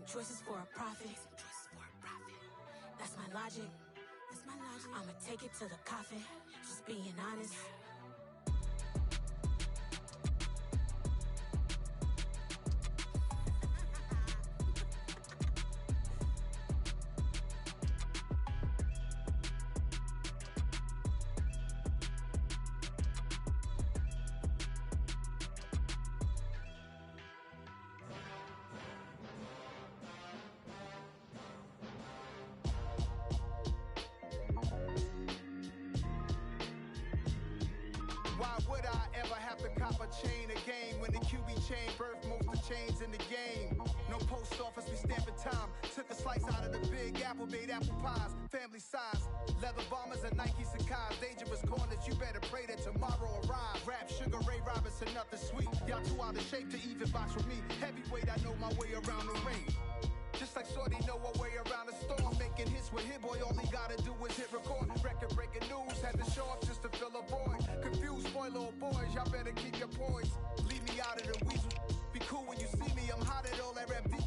some choices for a profit. That's my logic. I'ma take it to the coffin. Just being honest. Why would I ever have to cop a chain a game when the QB chain birthed most of the chains in the game? No post office, we stamping time. Took a slice out of the big apple, made apple pies, family size. Leather bombers and Nike Sacai's, dangerous corners, you better pray that tomorrow arrives. Rap, Sugar Ray Robinson, nothing sweet. Y'all too out of shape to even box with me. Heavyweight, I know my way around the ring. Just like Shorty know her way around the storm. Making hits with Hit Boy, all he gotta do is hit record. Record-breaking news, had to show up just to fill a void. Confused, spoiler boys, y'all better keep your poise. Leave me out of the weasel. Be cool when you see me, I'm hot at all that rap deep.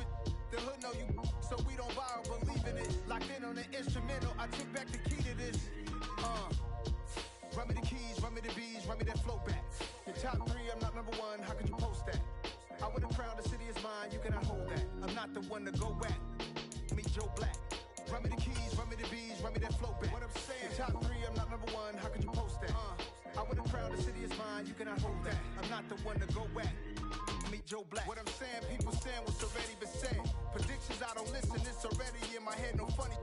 The hood know you, so we don't borrow, believe in it. Locked in on the instrumental, I took back the key to this. Run me the keys, run me the bees, run me that flow back. Your top three, I'm not number one, how could you post that? I would have crowned the city is mine, you cannot hold that. I'm not the one to go back. Meet Joe Black. Run me the keys, run me the bees, run me that flow back. What I'm saying, top three, I'm not number one, how could you post that? I would have crowned the city is mine, you cannot hold that. I'm not the one to go back. Meet Joe Black. What I'm saying, people saying what's already been said. Predictions, I don't listen, it's already in my head, no funny.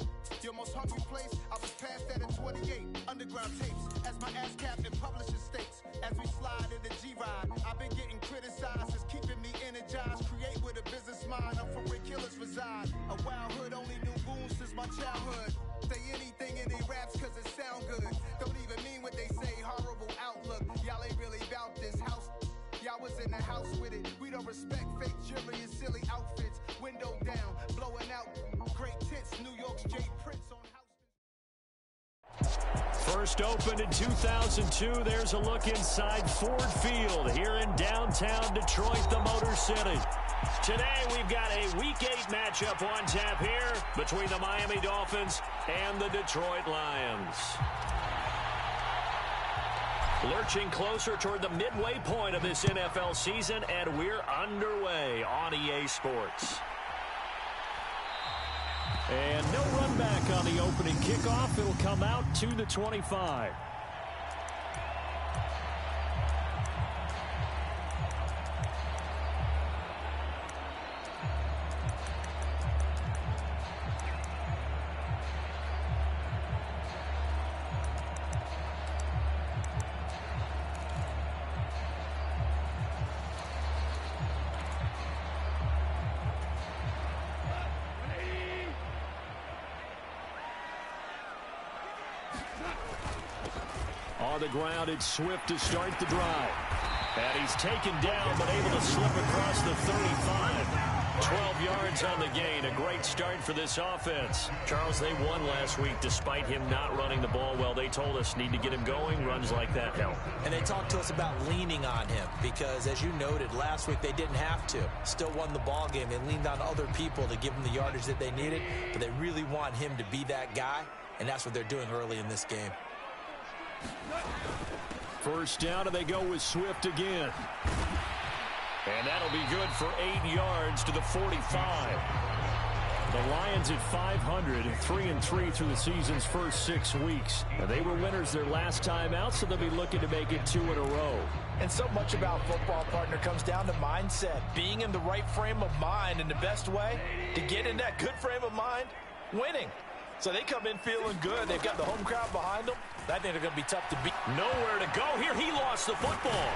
Your most hungry place, I was past that in 28. Underground tapes, as my ass cap in publishing states. As we slide in the G-Ride, I've been getting criticized, it's keeping me energized. Create with a business mind, I'm from where killers reside. A wild hood, only knew goons since my childhood. Say anything in they raps cause it sound good. Don't even mean what they say, horrible outlook. Y'all ain't really about this house. Y'all was in the house with it. We don't respect fake jewelry and silly outfits. Window down, blowing out great tits. New York's Jay Prince on house. First opened in 2002. There's a look inside Ford Field here in downtown Detroit, the Motor City. Today we've got a Week 8 matchup on tap here between the Miami Dolphins and the Detroit Lions. Lurching closer toward the midway point of this NFL season, and we're underway on EA Sports. And no run back on the opening kickoff. It'll come out to the 25. On the ground, it's Swift to start the drive. And he's taken down, but able to slip across the 35. 12 yards on the gain. A great start for this offense. Charles, they won last week despite him not running the ball well. They told us need to get him going. Runs like that help. And they talked to us about leaning on him because, as you noted, last week they didn't have to. Still won the ball game. They leaned on other people to give them the yardage that they needed. But they really want him to be that guy, and that's what they're doing early in this game. First down, and they go with Swift again. And that'll be good for 8 yards to the 45. The Lions at 500 and 3-3 through the season's first 6 weeks. And they were winners their last time out, so they'll be looking to make it 2 in a row. And so much about football, partner, comes down to mindset. Being in the right frame of mind, and the best way to get in that good frame of mind, winning. So they come in feeling good. They've got the home crowd behind them. I think they're going to be tough to beat. Nowhere to go here. He lost the football.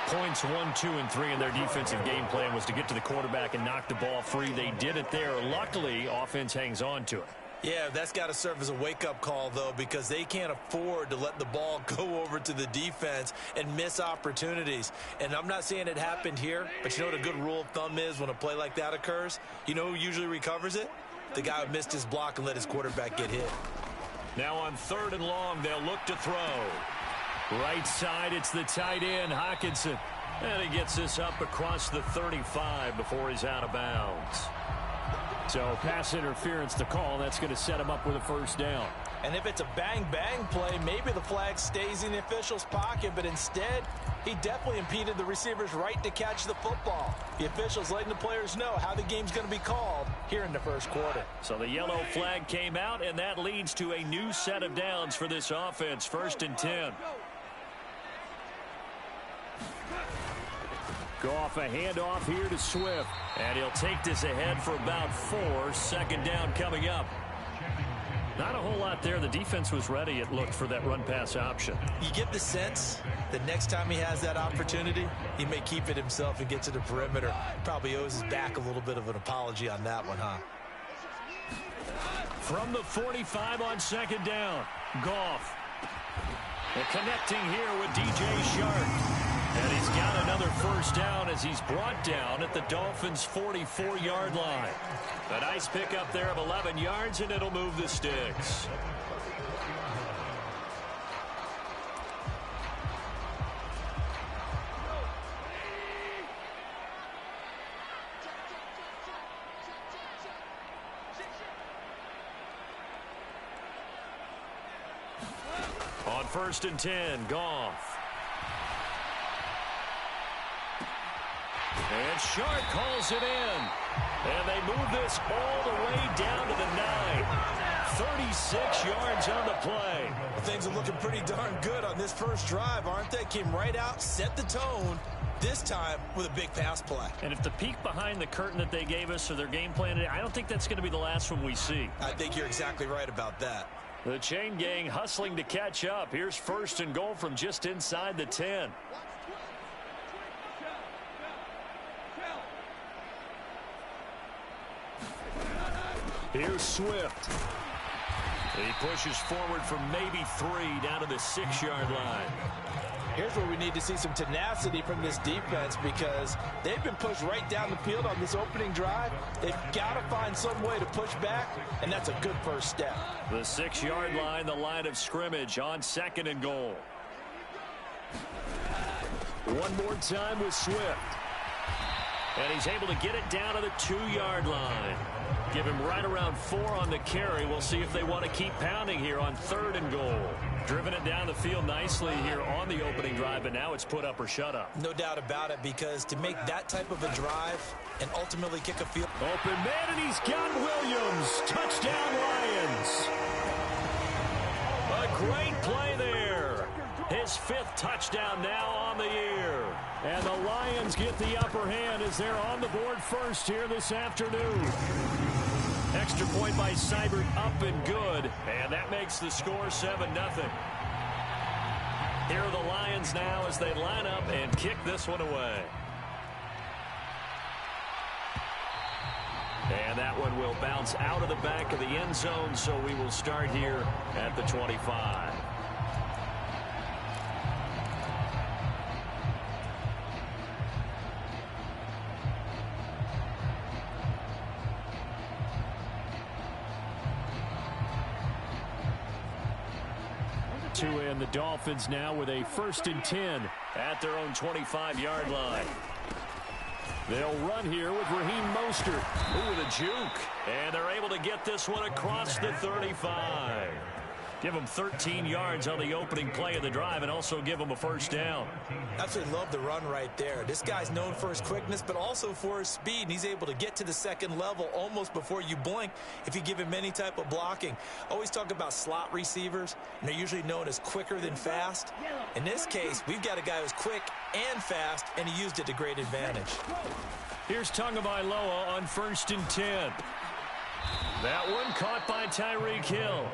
Points 1, 2, and 3 in their defensive game plan was to get to the quarterback and knock the ball free. They did it there. Luckily, offense hangs on to it. Yeah, that's got to serve as a wake-up call, though, because they can't afford to let the ball go over to the defense and miss opportunities. And I'm not saying it happened here, but you know what a good rule of thumb is when a play like that occurs? You know who usually recovers it? The guy who missed his block and let his quarterback get hit. Now on 3rd and long, they'll look to throw. Right side, it's the tight end, Hockenson. And he gets this up across the 35 before he's out of bounds. So pass interference to call. That's going to set him up with a first down. And if it's a bang-bang play, maybe the flag stays in the official's pocket, but instead, he definitely impeded the receiver's right to catch the football. The official's letting the players know how the game's going to be called here in the first quarter. So the yellow flag came out, and that leads to a new set of downs for this offense. 1st and 10. Goff, a handoff here to Swift. And he'll take this ahead for about 4. 2nd down coming up. Not a whole lot there. The defense was ready, it looked, for that run-pass option. You get the sense that next time he has that opportunity, he may keep it himself and get to the perimeter. Probably owes his back a little bit of an apology on that one, huh? From the 45 on 2nd down, Goff. And connecting here with DJ Shark. And he's got another first down as he's brought down at the Dolphins' 44-yard line. A nice pickup there of 11 yards, and it'll move the sticks. On 1st and 10, Goff. And Shark calls it in. And they move this all the way down to the 9. 36 yards on the play. Well, things are looking pretty darn good on this first drive, aren't they? Came right out, set the tone, this time with a big pass play. And if the peek behind the curtain that they gave us or their game plan, I don't think that's going to be the last one we see. I think you're exactly right about that. The chain gang hustling to catch up. Here's 1st and goal from just inside the 10. Here's Swift. He pushes forward from maybe 3 down to the 6-yard line. Here's where we need to see some tenacity from this defense because they've been pushed right down the field on this opening drive. They've got to find some way to push back, and that's a good first step. The 6-yard line, the line of scrimmage on 2nd and goal. One more time with Swift. And he's able to get it down to the 2-yard line. Give him right around 4 on the carry. We'll see if they want to keep pounding here on 3rd and goal. Driven it down the field nicely here on the opening drive, but now it's put up or shut up. No doubt about it, because to make that type of a drive and ultimately kick a field. Open man, and he's got Williams. Touchdown, Lions. A great play there. His 5th touchdown now on the year. And the Lions get the upper hand as they're on the board first here this afternoon. Extra point by Seibert, up and good. And that makes the score 7-0. Here are the Lions now as they line up and kick this one away. And that one will bounce out of the back of the end zone, so we will start here at the 25. To end the Dolphins now with a 1st and 10 at their own 25-yard line. They'll run here with Raheem Mostert. Ooh, the juke. And they're able to get this one across the 35. Give them 13 yards on the opening play of the drive and also give them a first down. Absolutely love the run right there. This guy's known for his quickness, but also for his speed. And he's able to get to the 2nd level almost before you blink if you give him any type of blocking. Always talk about slot receivers, and they're usually known as quicker than fast. In this case, we've got a guy who's quick and fast, and he used it to great advantage. Here's Tagovailoa on 1st and 10. That one caught by Tyreek Hill.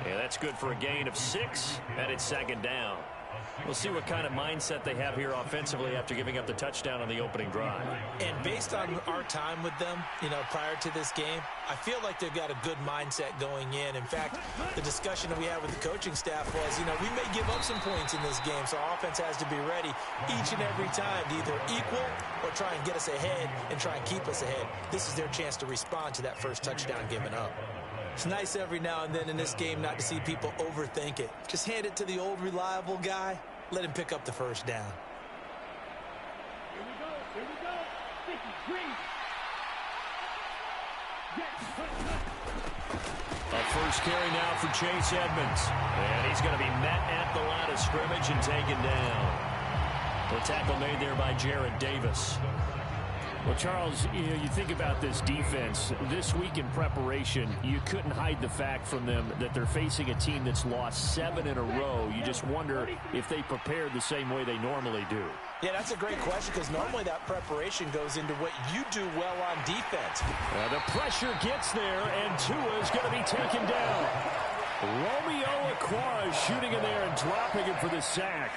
Yeah, that's good for a gain of 6, and it's 2nd down. We'll see what kind of mindset they have here offensively after giving up the touchdown on the opening drive. And based on our time with them, prior to this game, I feel like they've got a good mindset going in. In fact, the discussion that we had with the coaching staff was, we may give up some points in this game, so our offense has to be ready each and every time to either equal or try and get us ahead and try and keep us ahead. This is their chance to respond to that first touchdown given up. It's nice every now and then in this game not to see people overthink it. Just hand it to the old reliable guy. Let him pick up the first down. A first carry now for Chase Edmonds. And he's going to be met at the line of scrimmage and taken down. The tackle made there by Jarrad Davis. Well, Charles, you think about this defense. This week in preparation, you couldn't hide the fact from them that they're facing a team that's lost 7 in a row. You just wonder if they prepared the same way they normally do. Yeah, that's a great question because normally that preparation goes into what you do well on defense. The pressure gets there, and Tua is going to be taken down. Romeo Okwara is shooting in there and dropping him for the sack.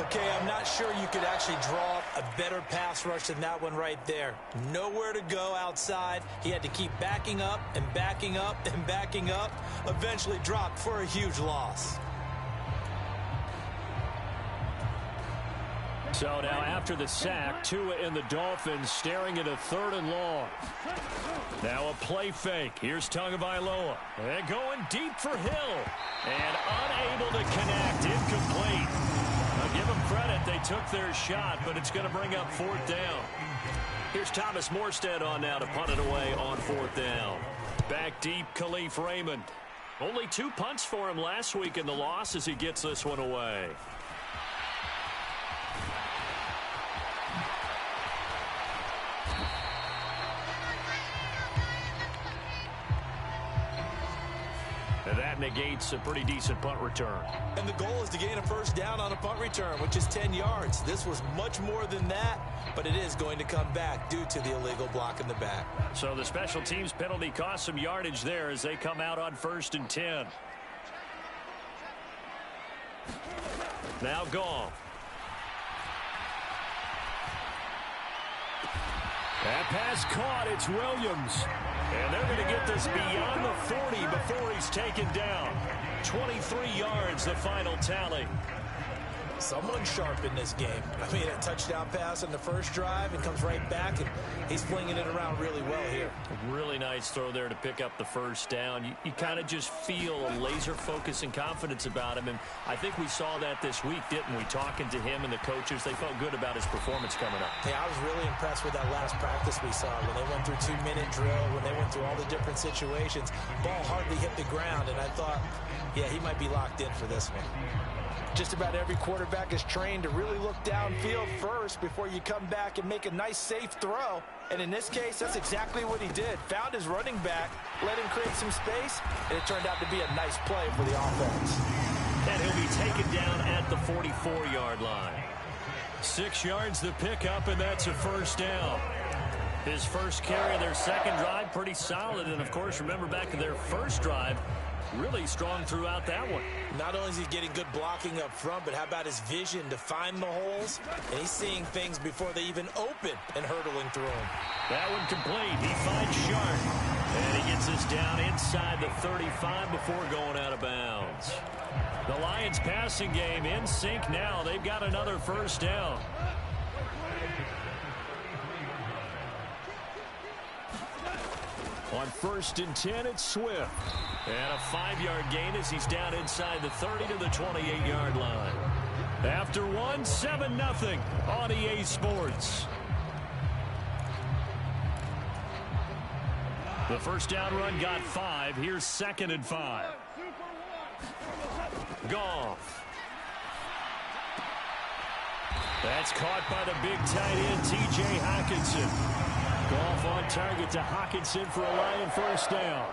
Okay, I'm not sure you could actually draw up a better pass rush than that one right there. Nowhere to go outside. He had to keep backing up and backing up and backing up. Eventually dropped for a huge loss. So now after the sack, Tua and the Dolphins staring at a 3rd and long. Now a play fake. Here's Tagovailoa. And going deep for Hill. And unable to connect. Incomplete. Now give them credit. They took their shot, but it's going to bring up 4th down. Here's Thomas Morstead on now to punt it away on 4th down. Back deep, Khalif Raymond. Only 2 punts for him last week in the loss as he gets this one away. And that negates a pretty decent punt return. And the goal is to gain a first down on a punt return, which is 10 yards. This was much more than that, but it is going to come back due to the illegal block in the back. So the special teams penalty cost some yardage there as they come out on 1st and 10. Now Goff. That pass caught. It's Williams. And they're going to get this beyond the 40 before he's taken down. 23 yards, the final tally. Someone sharp in this game. I mean, a touchdown pass on the first drive and comes right back, and he's flinging it around really well here. Really nice throw there to pick up the first down. You kind of just feel a laser focus and confidence about him, and I think we saw that this week, didn't we? Talking to him and the coaches, they felt good about his performance coming up. Yeah, I was really impressed with that last practice we saw when they went through 2-minute drill, when they went through all the different situations. Ball hardly hit the ground, and I thought, yeah, he might be locked in for this one. Just about every quarterback is trained to really look downfield first before you come back and make a nice, safe throw. And in this case, that's exactly what he did. Found his running back, let him create some space, and it turned out to be a nice play for the offense. And he'll be taken down at the 44-yard line. 6 yards the pickup, and that's a first down. His first carry of their second drive, pretty solid. And, of course, remember back to their first drive, really strong throughout that one. Not only is he getting good blocking up front, but how about his vision to find the holes? And he's seeing things before they even open and hurtling through them. That one complete. He finds Sharp. And he gets us down inside the 35 before going out of bounds. The Lions passing game in sync now. They've got another first down. On 1st and 10, it's Swift. And a 5-yard gain as he's down inside the 30 to the 28-yard line. After 7-0 on EA Sports. The first down run got 5. Here's 2nd and 5. Goff. That's caught by the big tight end, T.J. Hockenson. Goff on target to Hockenson for a Lion first down.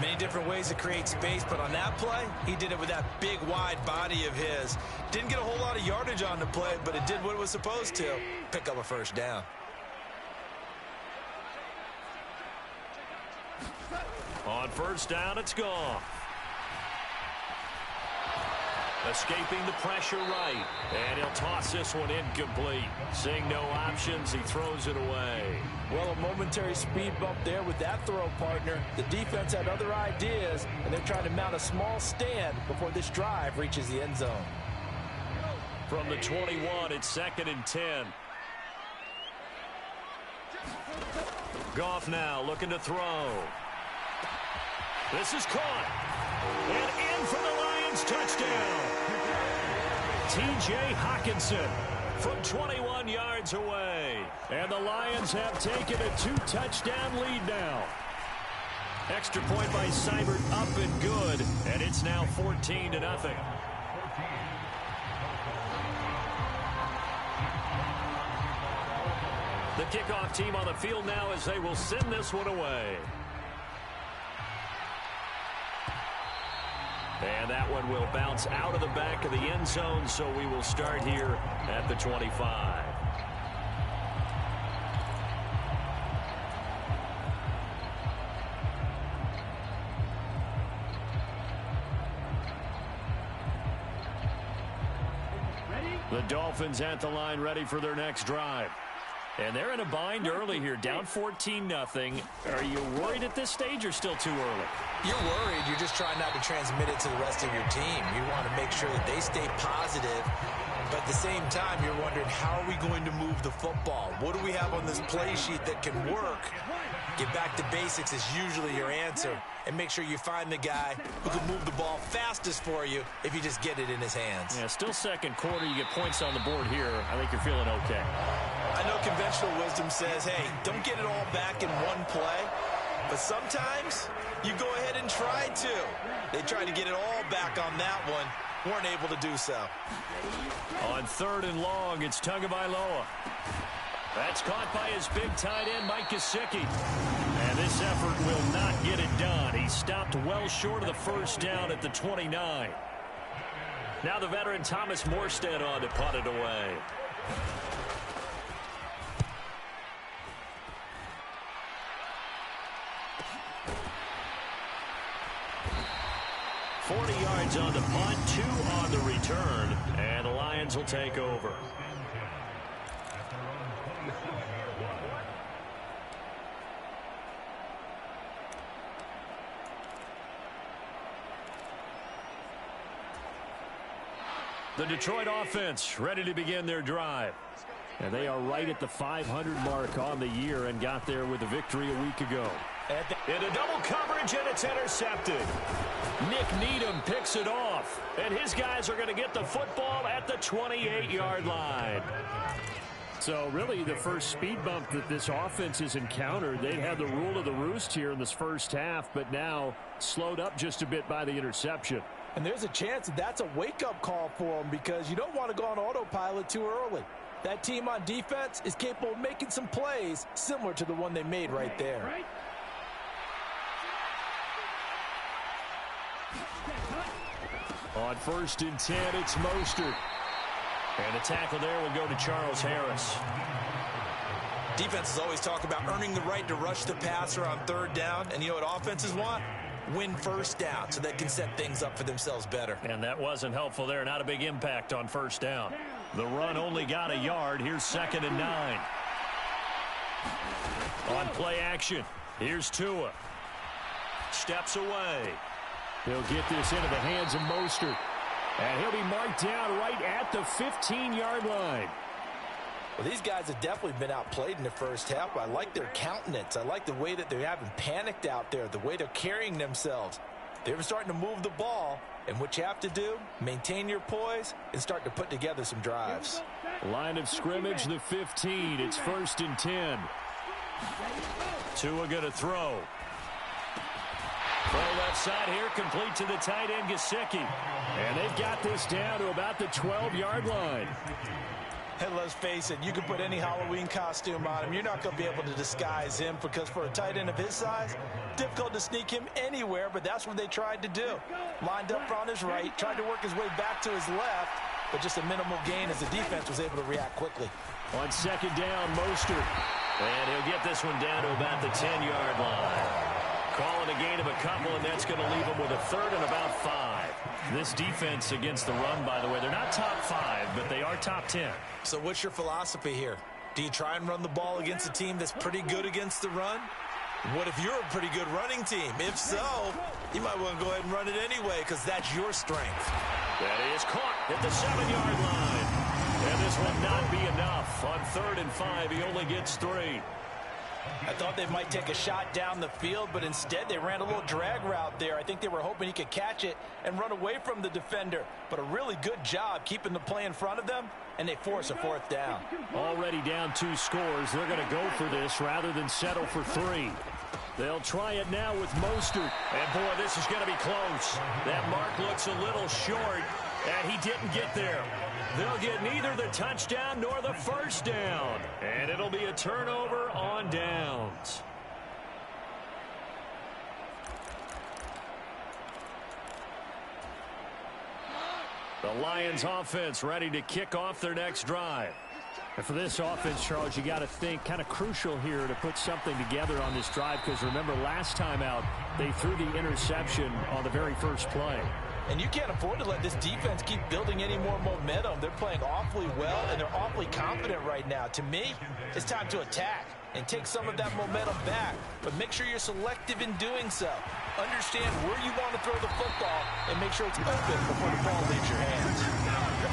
Many different ways to create space, but on that play, he did it with that big, wide body of his. Didn't get a whole lot of yardage on the play, but it did what it was supposed to. Pick up a first down. On first down, it's Goff. Escaping the pressure right. And he'll toss this one incomplete. Seeing no options, he throws it away. Well, a momentary speed bump there with that throw, partner. The defense had other ideas, and they're trying to mount a small stand before this drive reaches the end zone. From the 21, it's 2nd and 10. Goff now looking to throw. This is caught. And in for the Lions touchdown. T.J. Hockenson. from 21 yards away. And the Lions have taken a 2-touchdown lead now. Extra point by Seibert up and good, and it's now 14-0. The kickoff team on the field now as they will send this one away. And that one will bounce out of the back of the end zone, so we will start here at the 25. The Dolphins at the line, ready for their next drive. And they're in a bind early here, down 14-0. Are you worried at this stage or still too early? You're worried. You're just trying not to transmit it to the rest of your team. You want to make sure that they stay positive. But at the same time, you're wondering, how are we going to move the football? What do we have on this play sheet that can work? Get back to basics is usually your answer. And make sure you find the guy who can move the ball fastest for you if you just get it in his hands. Yeah, still second quarter. You get points on the board here. I think you're feeling okay. I know conventional wisdom says, hey, don't get it all back in one play. But sometimes you go ahead and try to. They tried to get it all back on that one. Weren't able to do so. On 3rd and long, it's Tagovailoa. That's caught by his big tight end, Mike Gesicki. And this effort will not get it done. He stopped well short of the first down at the 29. Now the veteran Thomas Morstead on to punt it away. $40 yards on the punt, 2 on the return, and the Lions will take over. The Detroit offense ready to begin their drive. And they are right at the 500 mark on the year and got there with a victory a week ago. Into double coverage, and it's intercepted. Nick Needham picks it off, and his guys are going to get the football at the 28-yard line. So really the first speed bump that this offense has encountered. They had the rule of the roost here in this first half, but now slowed up just a bit by the interception. And there's a chance that that's a wake-up call for them, because you don't want to go on autopilot too early. That team on defense is capable of making some plays similar to the one they made right there. On 1st and 10, it's Mostert. And the tackle there will go to Charles Harris. Defenses always talk about earning the right to rush the passer on 3rd down. And you know what offenses want? Win 1st down so they can set things up for themselves better. And that wasn't helpful there. Not a big impact on 1st down. The run only got a yard. Here's 2nd and 9. On play action, here's Tua. Steps away. He'll get this into the hands of Mostert. And he'll be marked down right at the 15-yard line. Well, these guys have definitely been outplayed in the first half, but I like their countenance. I like the way that they haven't panicked out there, the way they're carrying themselves. They're starting to move the ball, and what you have to do, maintain your poise and start to put together some drives. Line of scrimmage, the 15. It's 1st and 10. Tua going to throw. Throw left side here, complete to the tight end, Gesicki. And they've got this down to about the 12-yard line. And let's face it, you can put any Halloween costume on him. You're not going to be able to disguise him, because for a tight end of his size, difficult to sneak him anywhere, but that's what they tried to do. Lined up on his right, tried to work his way back to his left, but just a minimal gain as the defense was able to react quickly. On 2nd down, Mostert. And he'll get this one down to about the 10-yard line. Calling a gain of a couple, and that's going to leave him with a 3rd and about 5. This defense against the run, by the way, they're not top 5, but they are top 10. So what's your philosophy here? Do you try and run the ball against a team that's pretty good against the run? What if you're a pretty good running team? If so, you might want to go ahead and run it anyway, because that's your strength. That is caught at the 7-yard line. And this will not be enough. On 3rd and 5, he only gets 3. I thought they might take a shot down the field, but instead they ran a little drag route there. I think they were hoping he could catch it and run away from the defender. But a really good job keeping the play in front of them, and they force a fourth down. Already down 2 scores. They're going to go for this rather than settle for 3. They'll try it now with Mostert. And, boy, this is going to be close. That mark looks a little short, and he didn't get there. They'll get neither the touchdown nor the first down. And it'll be a turnover on downs. The Lions offense ready to kick off their next drive. And for this offense, Charles, you got to think kind of crucial here to put something together on this drive, because remember last time out they threw the interception on the very first play. And you can't afford to let this defense keep building any more momentum. They're playing awfully well, and they're awfully confident right now. To me, it's time to attack and take some of that momentum back. But make sure you're selective in doing so. Understand where you want to throw the football and make sure it's open before the ball leaves your hands.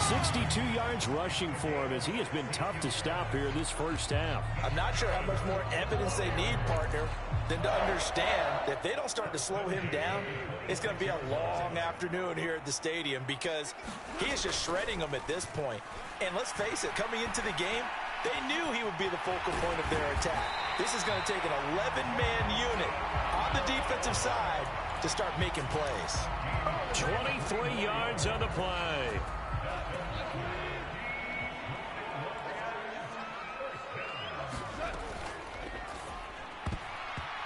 62 yards rushing for him, as he has been tough to stop here this first half. I'm not sure how much more evidence they need, partner, than to understand that if they don't start to slow him down, it's going to be a long afternoon here at the stadium, because he is just shredding them at this point. And let's face it, coming into the game, they knew he would be the focal point of their attack. This is going to take an 11-man unit on the defensive side to start making plays. 23 yards on the play.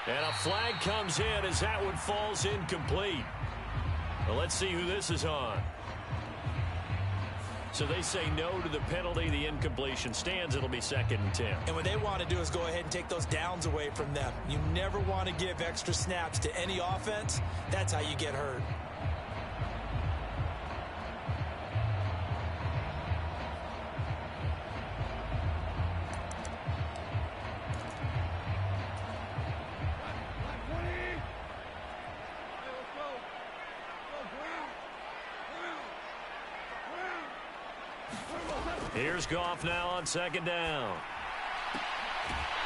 And a flag comes in as that one falls incomplete. Well, let's see who this is on. So they say no to the penalty. The incompletion stands. It'll be 2nd and 10. And what they want to do is go ahead and take those downs away from them. You never want to give extra snaps to any offense. That's how you get hurt. Here's Goff now on 2nd down.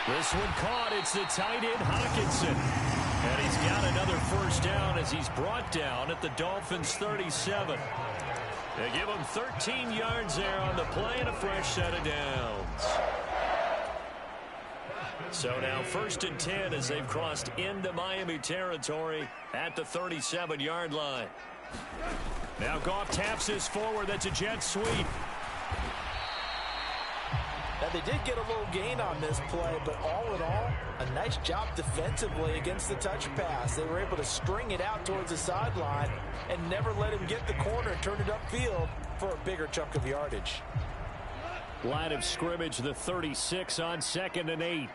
This one caught. It's the tight end, Hockenson. And he's got another first down as he's brought down at the Dolphins' 37. They give him 13 yards there on the play and a fresh set of downs. So now 1st and 10 as they've crossed into Miami territory at the 37-yard line. Now Goff taps this forward. That's a jet sweep. Now, they did get a little gain on this play, but all in all, a nice job defensively against the touch pass. They were able to string it out towards the sideline and never let him get the corner and turn it upfield for a bigger chunk of yardage. Line of scrimmage, the 36 on 2nd and 8.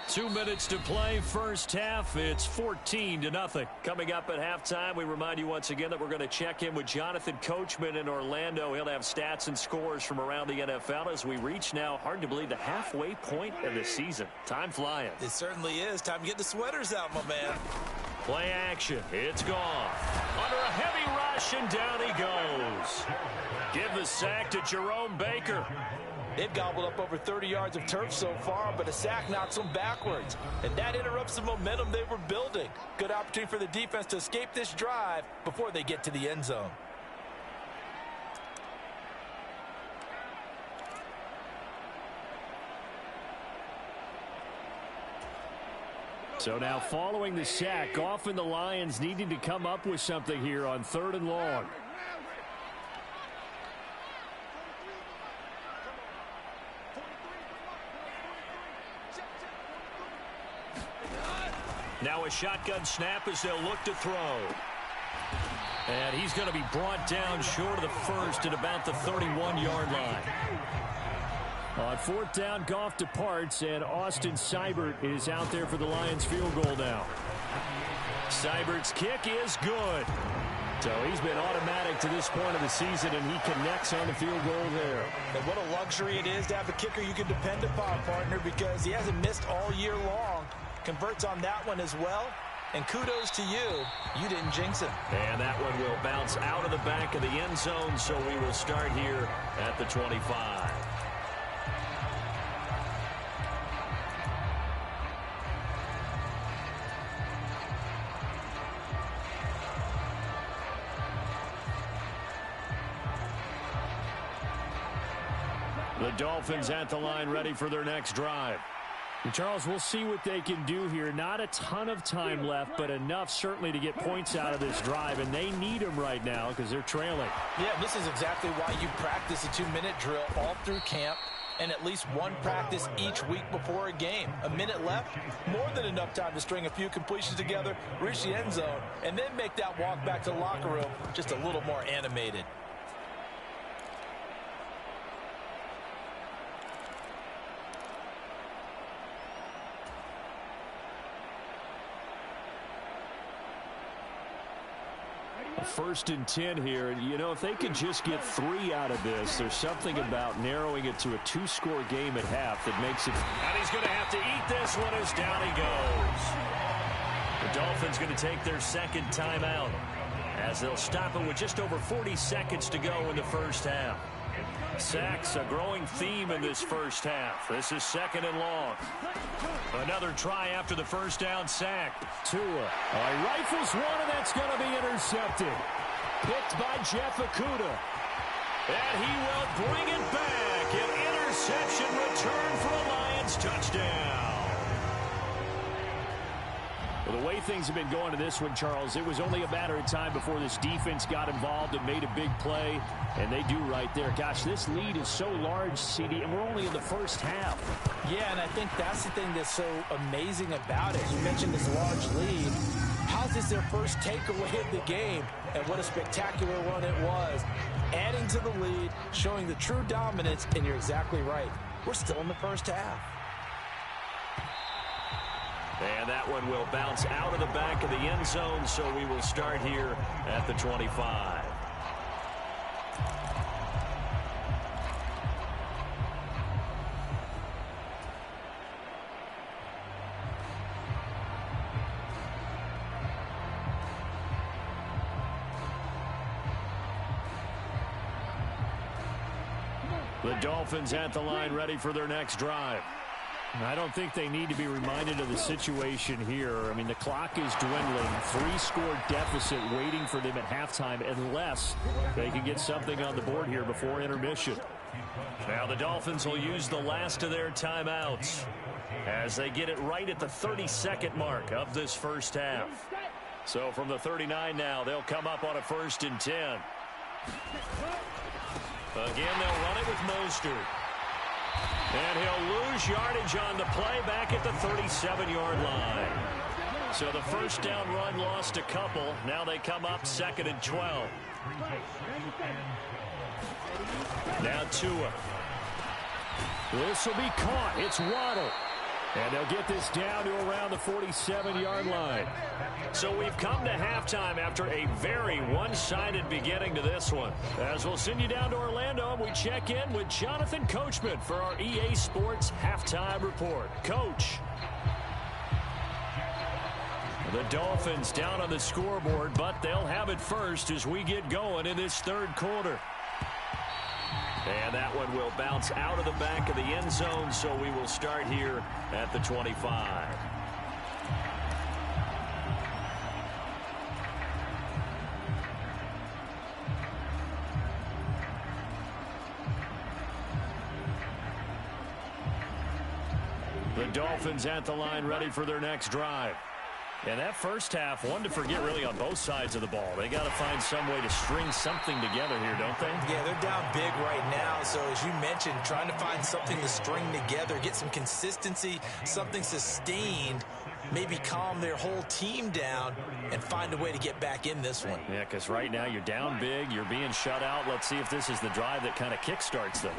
2 minutes to play, first half. It's 14-0. Coming up at halftime, we remind you once again that we're going to check in with Jonathan Coachman in Orlando. He'll have stats and scores from around the NFL as we reach now, hard to believe, the halfway point of the season. Time flying. It certainly is. Time to get the sweaters out, my man. Play action. It's gone. Under a heavy rush, and down he goes. Give the sack to Jerome Baker. They've gobbled up over 30 yards of turf so far, but a sack knocks them backwards. And that interrupts the momentum they were building. Good opportunity for the defense to escape this drive before they get to the end zone. So now following the sack, Goff and the Lions needing to come up with something here on 3rd and long. Now a shotgun snap as they'll look to throw. And he's going to be brought down short of the first at about the 31-yard line. On 4th down, Goff departs, and Austin Seibert is out there for the Lions field goal now. Seibert's kick is good. So he's been automatic to this point of the season, and he connects on the field goal there. And what a luxury it is to have a kicker you can depend upon, partner, because he hasn't missed all year long. Converts on that one as well. And kudos to you. You didn't jinx him. And that one will bounce out of the back of the end zone, so we will start here at the 25. The Dolphins at the line ready for their next drive. And Charles, we'll see what they can do here. Not a ton of time left, but enough certainly to get points out of this drive, and they need them right now because they're trailing. Yeah, this is exactly why you practice a 2-minute drill all through camp and at least one practice each week before a game. A minute left, more than enough time to string a few completions together, reach the end zone, and then make that walk back to the locker room just a little more animated. First and 10 here. And, you know, if they could just get 3 out of this, there's something about narrowing it to a 2-score game at half that makes it. And he's going to have to eat this one as down he goes. The Dolphins going to take their second timeout as they'll stop it with just over 40 seconds to go in the first half. Sacks, a growing theme in this first half. This is second and long. Another try after the first down sack. Tua rifles one, and that's going to be intercepted. Picked by Jeff Okudah. And he will bring it back. An interception return for a Lions touchdown. Well, the way things have been going to this one, Charles, it was only a matter of time before this defense got involved and made a big play, and they do right there. Gosh, this lead is so large, CD, and we're only in the first half. Yeah, and I think that's the thing that's so amazing about it. You mentioned this large lead. How's this their first takeaway of the game? And what a spectacular run it was. Adding to the lead, showing the true dominance, and you're exactly right. We're still in the first half. And that one will bounce out of the back of the end zone, so we will start here at the 25. The Dolphins at the line ready for their next drive. I don't think they need to be reminded of the situation here. I mean, the clock is dwindling. 3-score deficit waiting for them at halftime unless they can get something on the board here before intermission. Now the Dolphins will use the last of their timeouts as they get it right at the 32nd mark of this first half. So from the 39 now, they'll come up on a 1st and 10. Again, they'll run it with Mostert. And he'll lose yardage on the play back at the 37-yard line. So the first down run lost a couple. Now they come up 2nd and 12. Now Tua. This will be caught. It's Waddle. And they'll get this down to around the 47-yard line. So we've come to halftime after a very one-sided beginning to this one. As we'll send you down to Orlando, we check in with Jonathan Coachman for our EA Sports Halftime Report. Coach. The Dolphins down on the scoreboard, but they'll have it first as we get going in this third quarter. And that one will bounce out of the back of the end zone, so we will start here at the 25. The Dolphins at the line ready for their next drive. And that first half, one to forget really on both sides of the ball. They got to find some way to string something together here, don't they? Yeah, they're down big right now. So as you mentioned, trying to find something to string together, get some consistency, something sustained, maybe calm their whole team down and find a way to get back in this one. Yeah, because right now you're down big, you're being shut out. Let's see if this is the drive that kind of kickstarts them.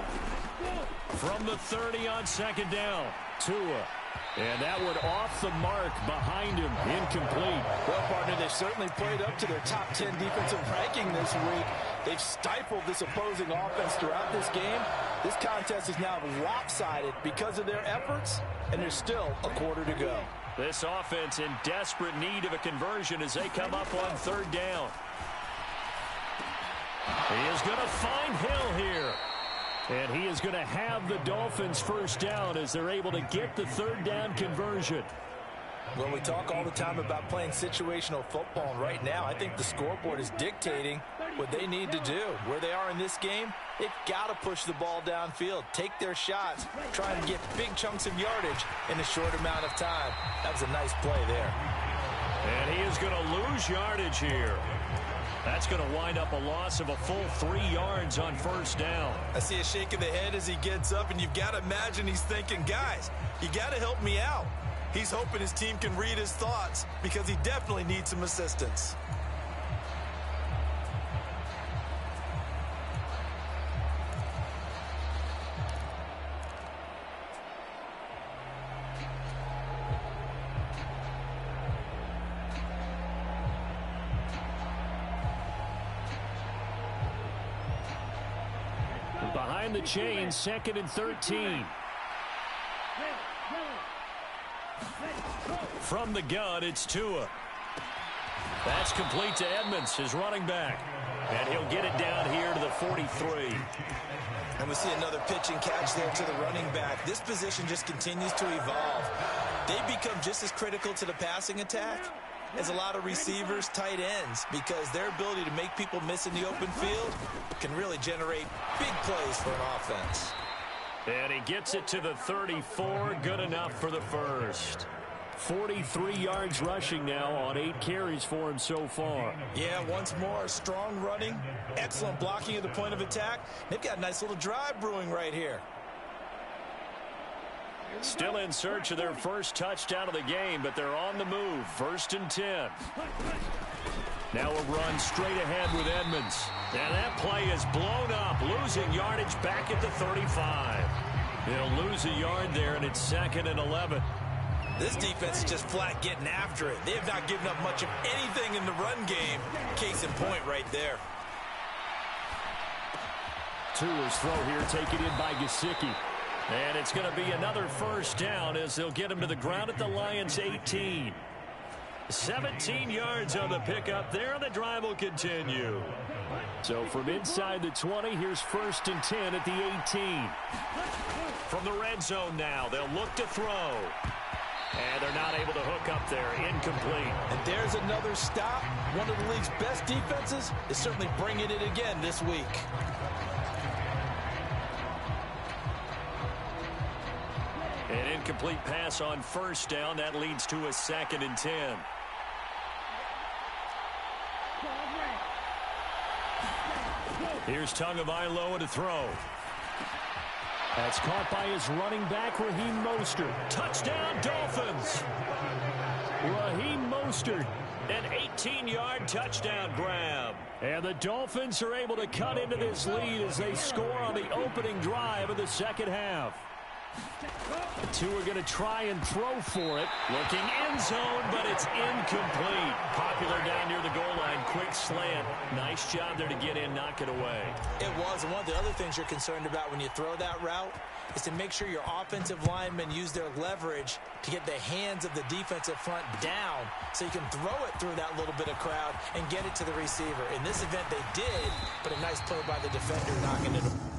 From the 30 on 2nd down, Tua. And that one off the mark behind him, incomplete. Well, partner, they've certainly played up to their top 10 defensive ranking this week. They've stifled this opposing offense throughout this game. This contest is now lopsided because of their efforts, and there's still a quarter to go. This offense in desperate need of a conversion as they come up on 3rd down. He is going to find Hill here. And he is going to have the Dolphins first down as they're able to get the 3rd down conversion. Well, we talk all the time about playing situational football, and right now I think the scoreboard is dictating what they need to do. Where they are in this game, they've got to push the ball downfield, take their shots, try and get big chunks of yardage in a short amount of time. That was a nice play there. And he is going to lose yardage here. That's going to wind up a loss of a full 3 yards on first down. I see a shake of the head as he gets up, and you've got to imagine he's thinking, guys, you got to help me out. He's hoping his team can read his thoughts because he definitely needs some assistance. Behind the chain, 2nd and 13. From the gun, it's Tua. That's complete to Edmonds, his running back. And he'll get it down here to the 43. And we see another pitch and catch there to the running back. This position just continues to evolve. They become just as critical to the passing attack as a lot of receivers, tight ends, because their ability to make people miss in the open field can really generate big plays for an offense. And he gets it to the 34, good enough for the first. 43 yards rushing now on 8 carries for him so far. Yeah, once more, strong running, excellent blocking at the point of attack. They've got a nice little drive brewing right here. Still in search of their first touchdown of the game, but they're on the move. 1st and 10. Now a run straight ahead with Edmonds. And that play is blown up, losing yardage back at the 35. They'll lose a yard there, and it's 2nd and 11. This defense is just flat getting after it. They have not given up much of anything in the run game. Case in point right there. Tua's throw here taken in by Gesicki. And it's going to be another first down as they'll get him to the ground at the Lions' 18. 17 yards on the pickup there, and the drive will continue. So from inside the 20, here's 1st and 10 at the 18. From the red zone now, they'll look to throw. And they're not able to hook up there. Incomplete. And there's another stop. One of the league's best defenses is certainly bringing it again this week. An incomplete pass on first down. That leads to a 2nd and 10. Here's Tagovailoa to throw. That's caught by his running back, Raheem Mostert. Touchdown, Dolphins! Raheem Mostert, an 18-yard touchdown grab. And the Dolphins are able to cut into this lead as they score on the opening drive of the second half. Two are going to try and throw for it. Looking end zone, but it's incomplete. Popular down near the goal line. Quick slant. Nice job there to get in, knock it away. It was, and one of the other things you're concerned about when you throw that route is to make sure your offensive linemen use their leverage to get the hands of the defensive front down so you can throw it through that little bit of crowd and get it to the receiver. In this event, they did, but a nice play by the defender knocking it away.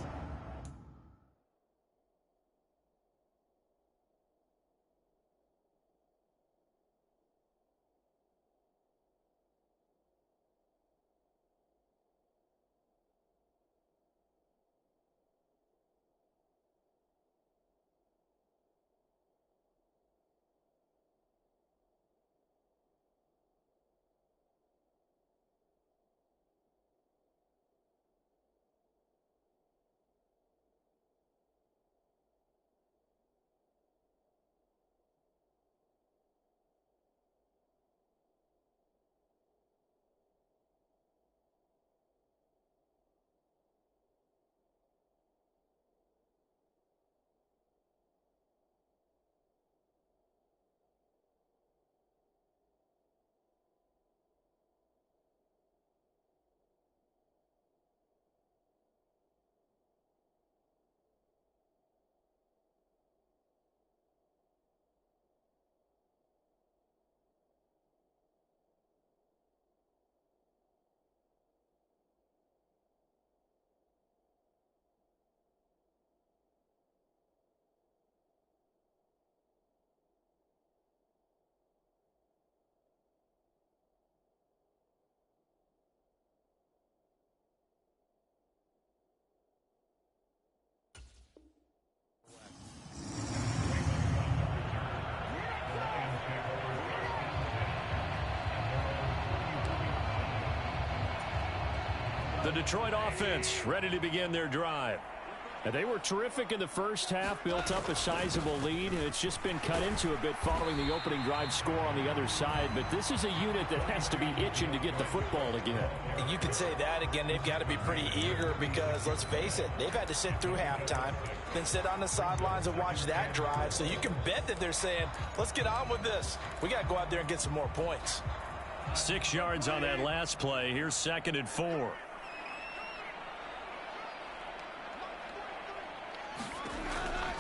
The Detroit offense ready to begin their drive. And they were terrific in the first half, built up a sizable lead, and it's just been cut into a bit following the opening drive score on the other side. But this is a unit that has to be itching to get the football again. You could say that again. They've got to be pretty eager because, let's face it, they've had to sit through halftime, then sit on the sidelines and watch that drive. So you can bet that they're saying, let's get on with this. We got to go out there and get some more points. 6 yards on that last play. Here's 2nd and 4.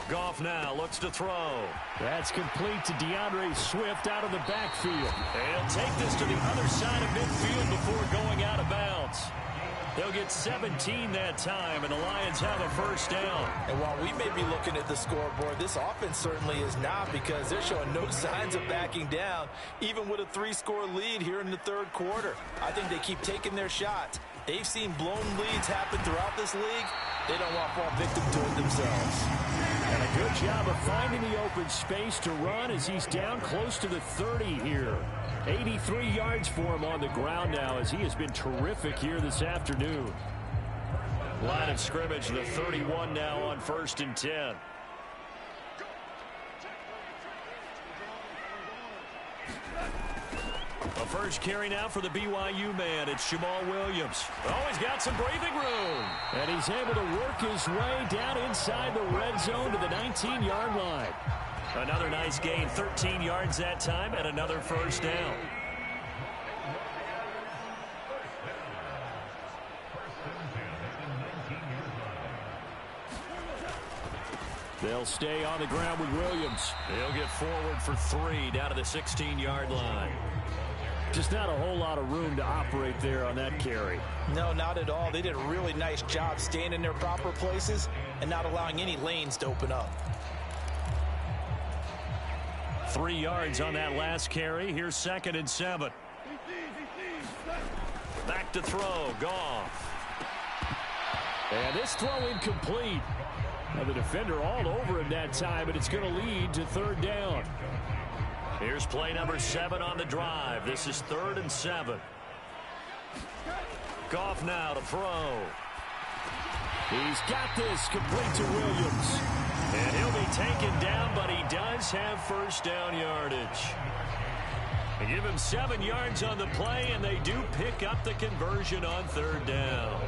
Goff now looks to throw. That's complete to DeAndre Swift out of the backfield. He'll take this to the other side of midfield before going out of bounds. They'll get 17 that time, and the Lions have a first down. And while we may be looking at the scoreboard, this offense certainly is not, because they're showing no signs of backing down, even with a 3-score lead here in the third quarter. I think they keep taking their shots. They've seen blown leads happen throughout this league. They don't want to fall victim to it themselves. And a good job of finding the open space to run as he's down close to the 30 here. 83 yards for him on the ground now as he has been terrific here this afternoon. Line of scrimmage, the 31 now on 1st and 10. A first carry now for the BYU man. It's Jamal Williams. Oh, he's got some breathing room. And he's able to work his way down inside the red zone to the 19-yard line. Another nice gain, 13 yards that time, and another first down. They'll stay on the ground with Williams. He'll get forward for 3 down to the 16-yard line. Just not a whole lot of room to operate there on that carry. No, not at all. They did a really nice job staying in their proper places and not allowing any lanes to open up. 3 yards on that last carry. Here's 2nd and 7. Back to throw. Goff. And this throw incomplete. Now the defender all over him that time, but it's going to lead to 3rd down. Here's play number 7 on the drive. This is 3rd and 7. Goff now to throw. He's got this complete to Williams. And he'll be taken down, but he does have first down yardage. They give him 7 yards on the play, and they do pick up the conversion on 3rd down.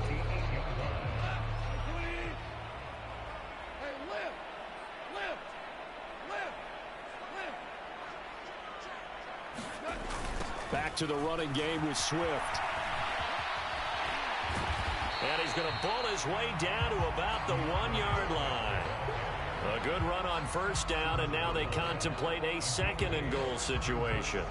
Back to the running game with Swift. And he's going to bull his way down to about the 1-yard line. A good run on first down, and now they contemplate a 2nd and goal situation.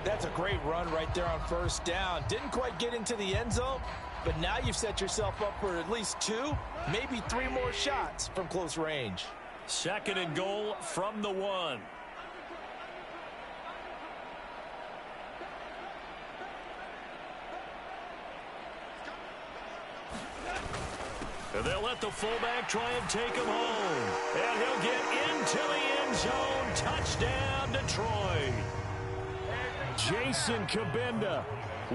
That's a great run right there on first down. Didn't quite get into the end zone, but now you've set yourself up for at least 2, maybe 3 more shots from close range. 2nd and goal from the 1. And they'll let the fullback try and take him home. And he'll get into the end zone. Touchdown, Detroit. Jason Kabinda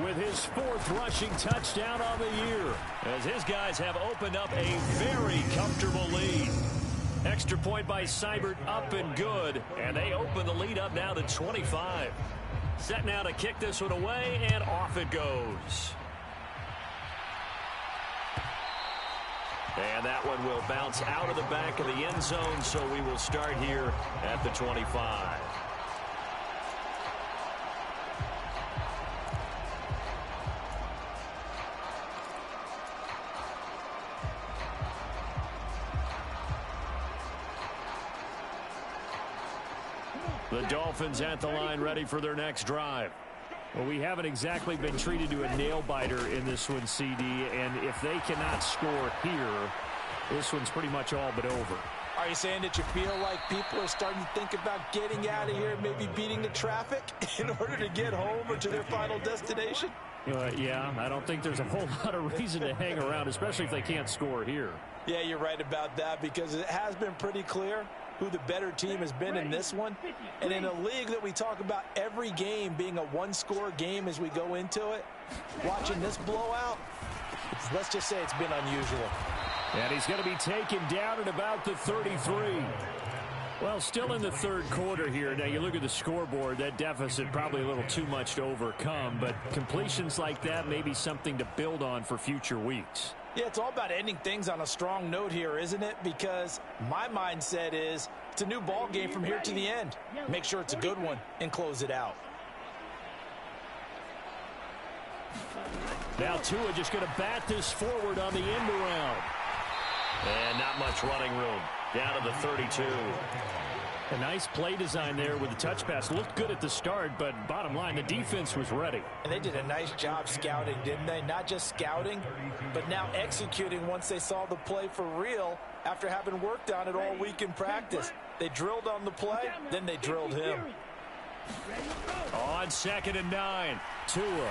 with his 4th rushing touchdown on the year. As his guys have opened up a very comfortable lead. Extra point by Seibert, up and good. And they open the lead up now to 25. Set now to kick this one away, and off it goes. And that one will bounce out of the back of the end zone, so we will start here at the 25. The Dolphins at the line, ready for their next drive. Well, we haven't exactly been treated to a nail-biter in this one, CD, and if they cannot score here, this one's pretty much all but over. Are you saying that you feel like people are starting to think about getting out of here, maybe beating the traffic in order to get home or to their final destination? Yeah, I don't think there's a whole lot of reason to hang around, especially if they can't score here. Yeah, you're right about that, because it has been pretty clear who the better team has been in this one. And in a league that we talk about every game being a 1-score game as we go into it, watching this blowout, Let's just say it's been unusual. And he's going to be taken down at about the 33. Well, still in the third quarter here. Now, you look at the scoreboard, that deficit probably a little too much to overcome, but completions like that may be something to build on for future weeks. Yeah, it's all about ending things on a strong note here, isn't it? Because my mindset is it's a new ball game from here to the end. Make sure it's a good one and close it out. Now Tua just going to bat this forward on the end around. And not much running room. Down to the 32. A nice play design there with the touch pass. Looked good at the start, but bottom line, the defense was ready. And they did a nice job scouting, didn't they? Not just scouting, but now executing once they saw the play for real after having worked on it all week in practice. They drilled on the play, then they drilled him. On 2nd and 9, Tua.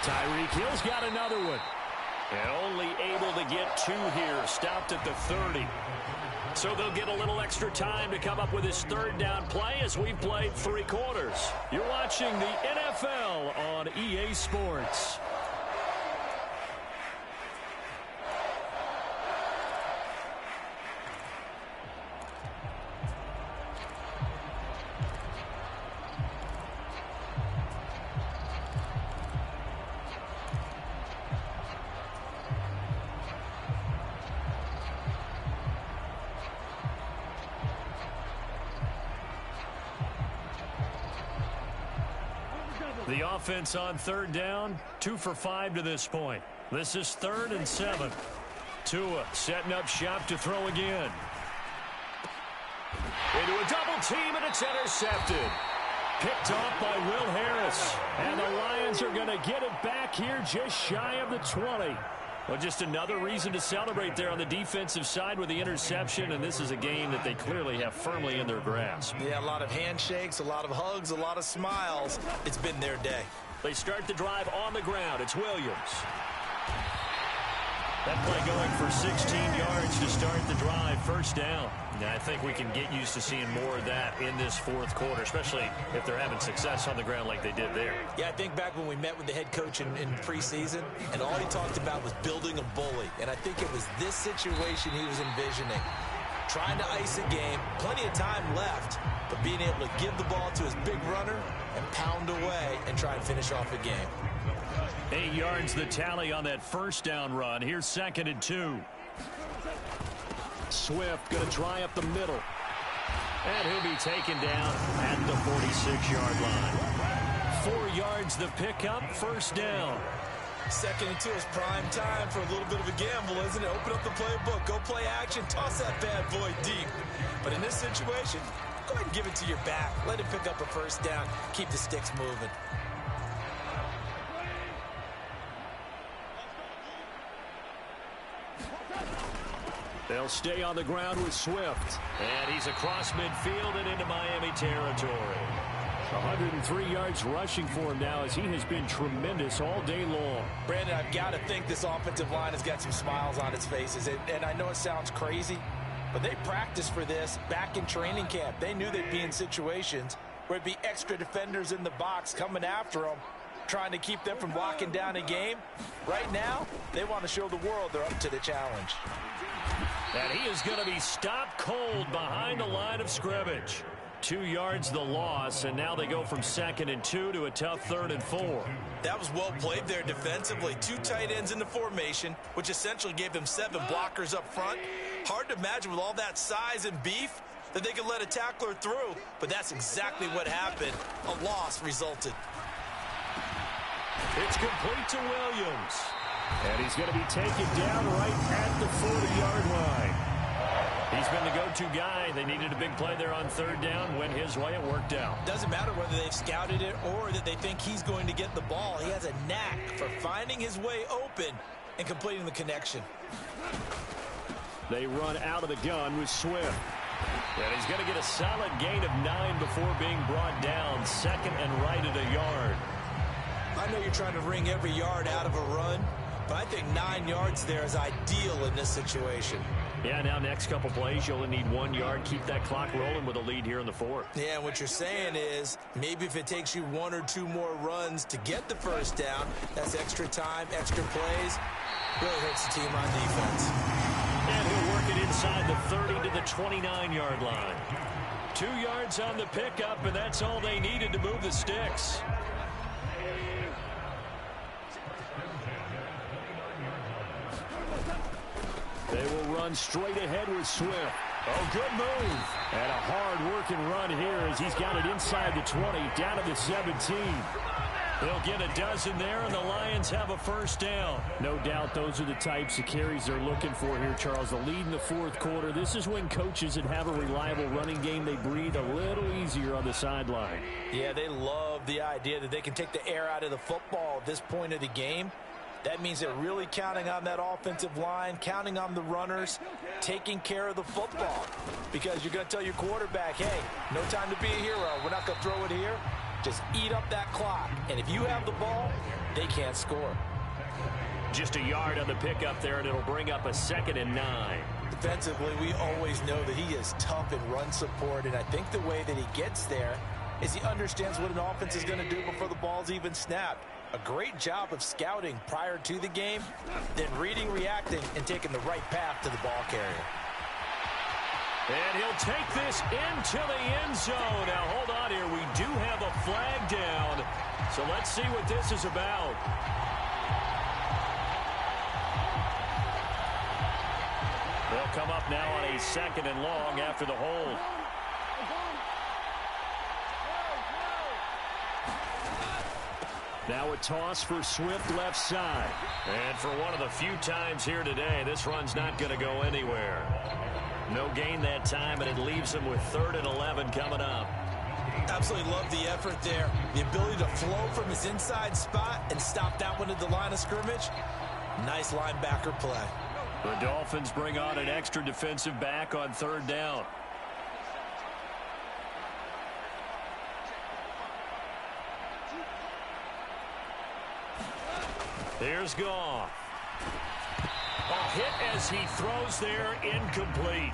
Tyreek Hill's got another one. And only able to get 2 here. Stopped at the 30. So they'll get a little extra time to come up with his third down play as we've played 3 quarters. You're watching the NFL on EA Sports. The offense on 3rd down, 2 for 5 to this point. This is 3rd and 7. Tua setting up shop to throw again. Into a double team, and it's intercepted. Picked off by Will Harris. And the Lions are going to get it back here just shy of the 20. Well, just another reason to celebrate there on the defensive side with the interception, and this is a game that they clearly have firmly in their grasp. Yeah, a lot of handshakes, a lot of hugs, a lot of smiles. It's been their day. They start the drive on the ground. It's Williams. That play going for 16 yards to start the drive. 1st down. Now, I think we can get used to seeing more of that in this 4th quarter, especially if they're having success on the ground like they did there. Yeah, I think back when we met with the head coach in preseason, and all he talked about was building a bully. And I think it was this situation he was envisioning. Trying to ice a game, plenty of time left, but being able to give the ball to his big runner and pound away and try and finish off a game. 8 yards the tally on that 1st down run. Here's 2nd and 2. Swift going to try up the middle. And he'll be taken down at the 46-yard line. 4 yards the pickup, 1st down. 2nd and 2 is prime time for a little bit of a gamble, isn't it? Open up the playbook, go play action, toss that bad boy deep. But in this situation, go ahead and give it to your back. Let him pick up a 1st down, keep the sticks moving. They'll stay on the ground with Swift. And he's across midfield and into Miami territory. 103 yards rushing for him now as he has been tremendous all day long. Brandon, I've got to think this offensive line has got some smiles on its faces. And I know it sounds crazy, but they practiced for this back in training camp. They knew they'd be in situations where it'd be extra defenders in the box coming after them, trying to keep them from locking down a game. Right now, they want to show the world they're up to the challenge. And he is going to be stopped cold behind the line of scrimmage. 2 yards the loss, and now they go from 2nd and 2 to a tough 3rd and 4. That was well played there defensively. 2 tight ends in the formation, which essentially gave them 7 blockers up front. Hard to imagine with all that size and beef that they could let a tackler through, but that's exactly what happened. A loss resulted. It's complete to Williams. And he's going to be taken down right at the 40-yard line. He's been the go-to guy. They needed a big play there on 3rd down. Went his way. It worked out. Doesn't matter whether they've scouted it or that they think he's going to get the ball. He has a knack for finding his way open and completing the connection. They run out of the gun with Swift. And he's going to get a solid gain of 9 before being brought down. 2nd and right at a yard. I know you're trying to wring every yard out of a run, but I think 9 yards there is ideal in this situation. Yeah, now next couple plays, you only need 1 yard. Keep that clock rolling with a lead here in the 4th. Yeah, and what you're saying is maybe if it takes you 1 or 2 more runs to get the 1st down, that's extra time, extra plays. Really hurts the team on defense. And he'll work it inside the 30 to the 29-yard line. 2 yards on the pickup, and that's all they needed to move the sticks. They will run straight ahead with Swift. Oh, good move. And a hard-working run here as he's got it inside the 20, down to the 17. They'll get a dozen there, and the Lions have a first down. No doubt those are the types of carries they're looking for here, Charles. The lead in the fourth quarter. This is when coaches that have a reliable running game, they breathe a little easier on the sideline. Yeah, they love the idea that they can take the air out of the football at this point of the game. That means they're really counting on that offensive line, counting on the runners, taking care of the football. Because you're going to tell your quarterback, hey, no time to be a hero. We're not going to throw it here. Just eat up that clock. And if you have the ball, they can't score. Just a yard on the pickup there, and it'll bring up a 2nd and 9. Defensively, we always know that he is tough in run support. And I think the way that he gets there is he understands what an offense is going to do before the ball's even snapped. A great job of scouting prior to the game, then reading, reacting, and taking the right path to the ball carrier. And he'll take this into the end zone. Now, hold on here. We do have a flag down. So let's see what this is about. They'll come up now on a 2nd and long after the hold. Now a toss for Swift left side. And for one of the few times here today, this run's not going to go anywhere. No gain that time, and it leaves him with 3rd and 11 coming up. Absolutely love the effort there. The ability to flow from his inside spot and stop that one at the line of scrimmage. Nice linebacker play. The Dolphins bring on an extra defensive back on 3rd down. Here's Goff. A hit as he throws there, incomplete.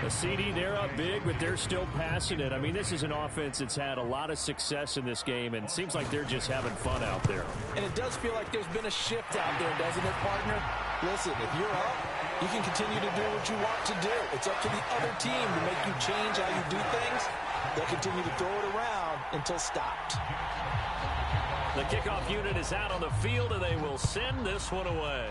The CD, they're up big, but they're still passing it. I mean, this is an offense that's had a lot of success in this game, and it seems like they're just having fun out there. And it does feel like there's been a shift out there, doesn't it, partner? Listen, if you're up, you can continue to do what you want to do. It's up to the other team to make you change how you do things. They'll continue to throw it around until stopped. The kickoff unit is out on the field, and they will send this one away.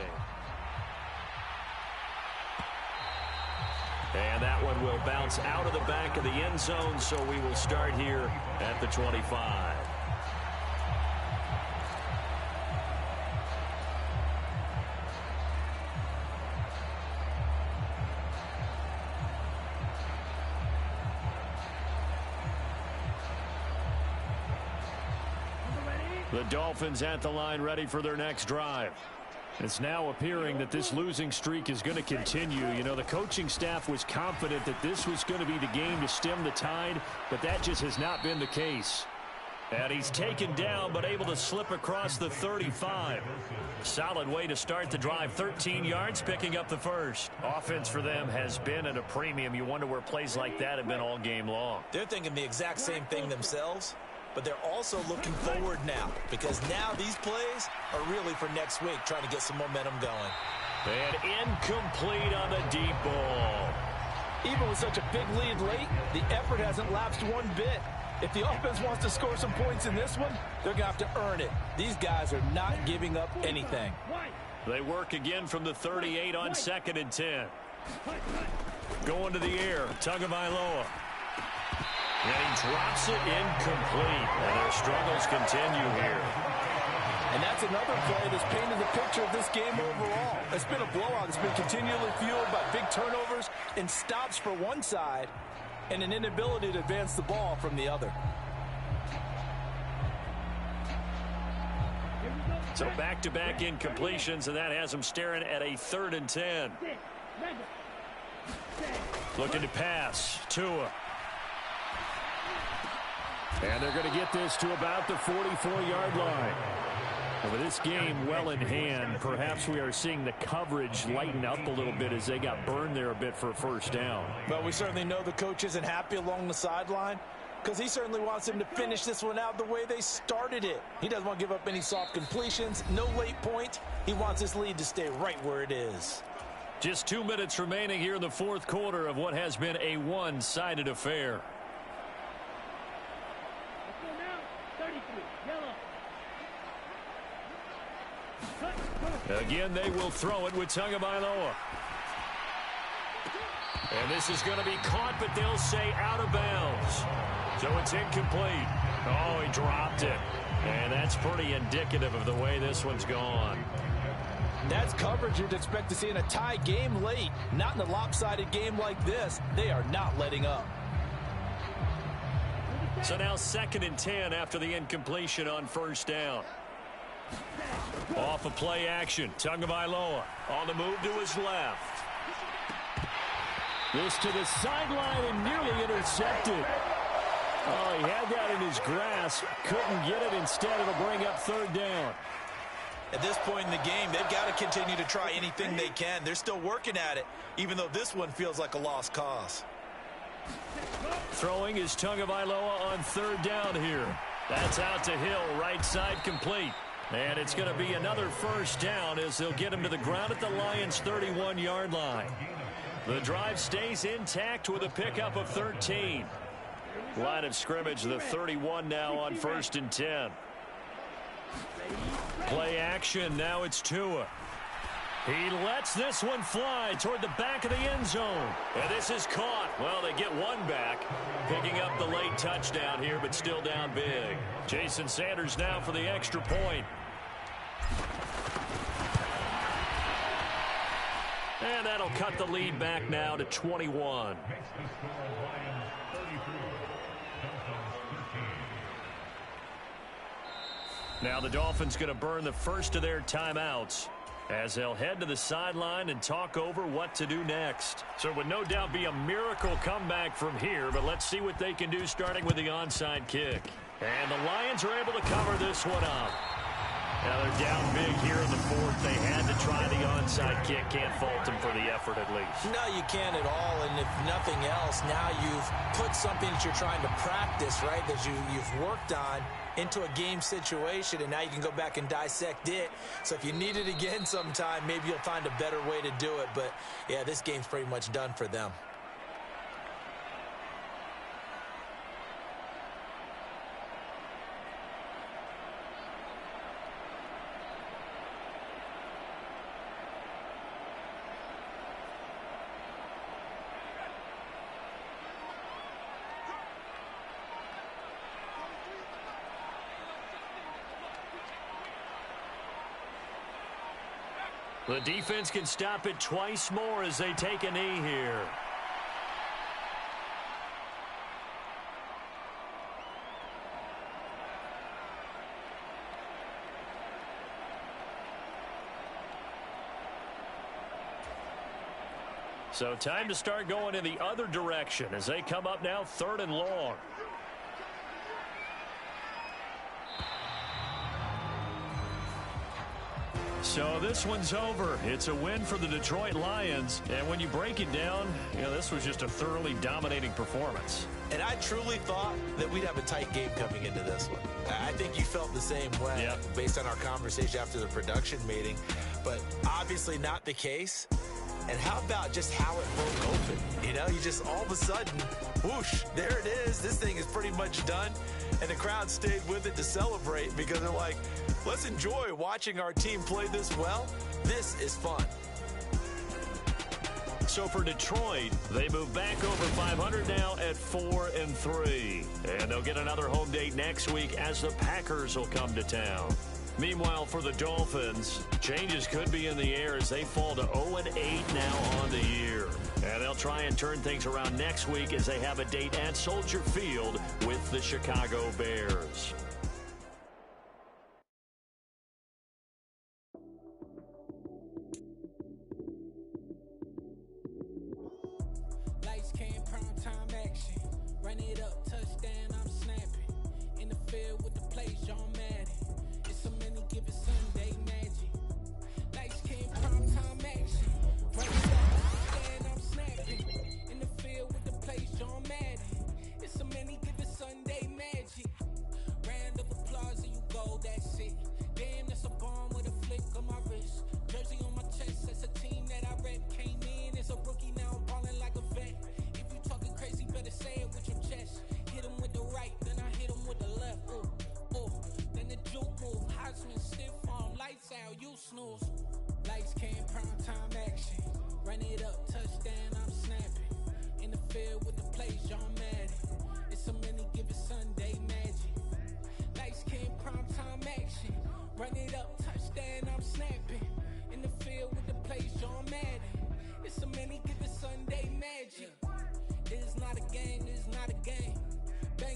And that one will bounce out of the back of the end zone, so we will start here at the 25. The Dolphins at the line, ready for their next drive. It's now appearing that this losing streak is going to continue. You know, the coaching staff was confident that this was going to be the game to stem the tide, but that just has not been the case. And he's taken down, but able to slip across the 35. Solid way to start the drive. 13 yards, picking up the first. Offense for them has been at a premium. You wonder where plays like that have been all game long. They're thinking the exact same thing themselves. But they're also looking forward now, because now these plays are really for next week, trying to get some momentum going. And incomplete on the deep ball. Even with such a big lead late, the effort hasn't lapsed one bit. If the offense wants to score some points in this one, they're going to have to earn it. These guys are not giving up anything. They work again from the 38 on 2nd and 10. Going to the air, Tagovailoa. And he drops it incomplete. And their struggles continue here. And that's another play that's painted the picture of this game overall. It's been a blowout. It's been continually fueled by big turnovers and stops for one side and an inability to advance the ball from the other. So back-to-back incompletions, and that has them staring at a 3rd and 10. Looking to pass. Tua. And they're going to get this to about the 44-yard line. And with this game well in hand, perhaps we are seeing the coverage lighten up a little bit as they got burned there a bit for a first down. Well, we certainly know the coach isn't happy along the sideline. because he certainly wants them to finish this one out the way they started it. He doesn't want to give up any soft completions, no late points. He wants his lead to stay right where it is. Just 2 minutes remaining here in the fourth quarter of what has been a one-sided affair. Again, they will throw it with Tagovailoa. And this is going to be caught, but they'll say out of bounds. So it's incomplete. Oh, he dropped it. And that's pretty indicative of the way this one's gone. That's coverage you'd expect to see in a tie game late. Not in a lopsided game like this. They are not letting up. So now 2nd and 10 after the incompletion on first down. Off of play action. Tagovailoa on the move to his left. This to the sideline and nearly intercepted. Oh, he had that in his grasp. Couldn't get it. Instead, it'll bring up 3rd down. At this point in the game, they've got to continue to try anything they can. They're still working at it, even though this one feels like a lost cause. Throwing is Tagovailoa on 3rd down here. That's out to Hill, right side complete. And it's going to be another first down as they'll get him to the ground at the Lions' 31-yard line. The drive stays intact with a pickup of 13. Line of scrimmage, the 31 now on 1st and 10. Play action, now it's Tua. He lets this one fly toward the back of the end zone. And this is caught. Well, they get one back, picking up the late touchdown here, but still down big. Jason Sanders now for the extra point. And that'll cut the lead back now to 21. Now the Dolphins going to burn the first of their timeouts as they'll head to the sideline and talk over what to do next. So it would no doubt be a miracle comeback from here, but let's see what they can do starting with the onside kick. And the Lions are able to cover this one up. Now they're down big here in the fourth. They had to try the onside kick. Can't fault them for the effort at least. No, you can't at all. And if nothing else, now you've put something that you're trying to practice, right, that you've worked on into a game situation, and now you can go back and dissect it. So if you need it again sometime, maybe you'll find a better way to do it. But, yeah, this game's pretty much done for them. The defense can stop it twice more as they take a knee here. So time to start going in the other direction as they come up now 3rd and long. So this one's over. It's a win for the Detroit Lions. And when you break it down, you know, this was just a thoroughly dominating performance. And I truly thought that we'd have a tight game coming into this one. I think you felt the same way based on our conversation after the production meeting. But obviously not the case. And how about just how it broke open? You know, you just all of a sudden, whoosh, there it is. This thing is pretty much done. And the crowd stayed with it to celebrate because they're like, let's enjoy watching our team play this well. This is fun. So for Detroit, they move back over 500 now at 4-3. And they'll get another home date next week as the Packers will come to town. Meanwhile, for the Dolphins, changes could be in the air as they fall to 0-8 now on the year. And they'll try and turn things around next week as they have a date at Soldier Field with the Chicago Bears. Lights came, prime time action. Run it up, touchdown, I'm snapping. In the field with the plays, John Madden. It's so many given Sunday magic. Lights came, prime time action. Run it up, touchdown, I'm snapping. In the field with the plays, John Madden. It's so many given Sunday.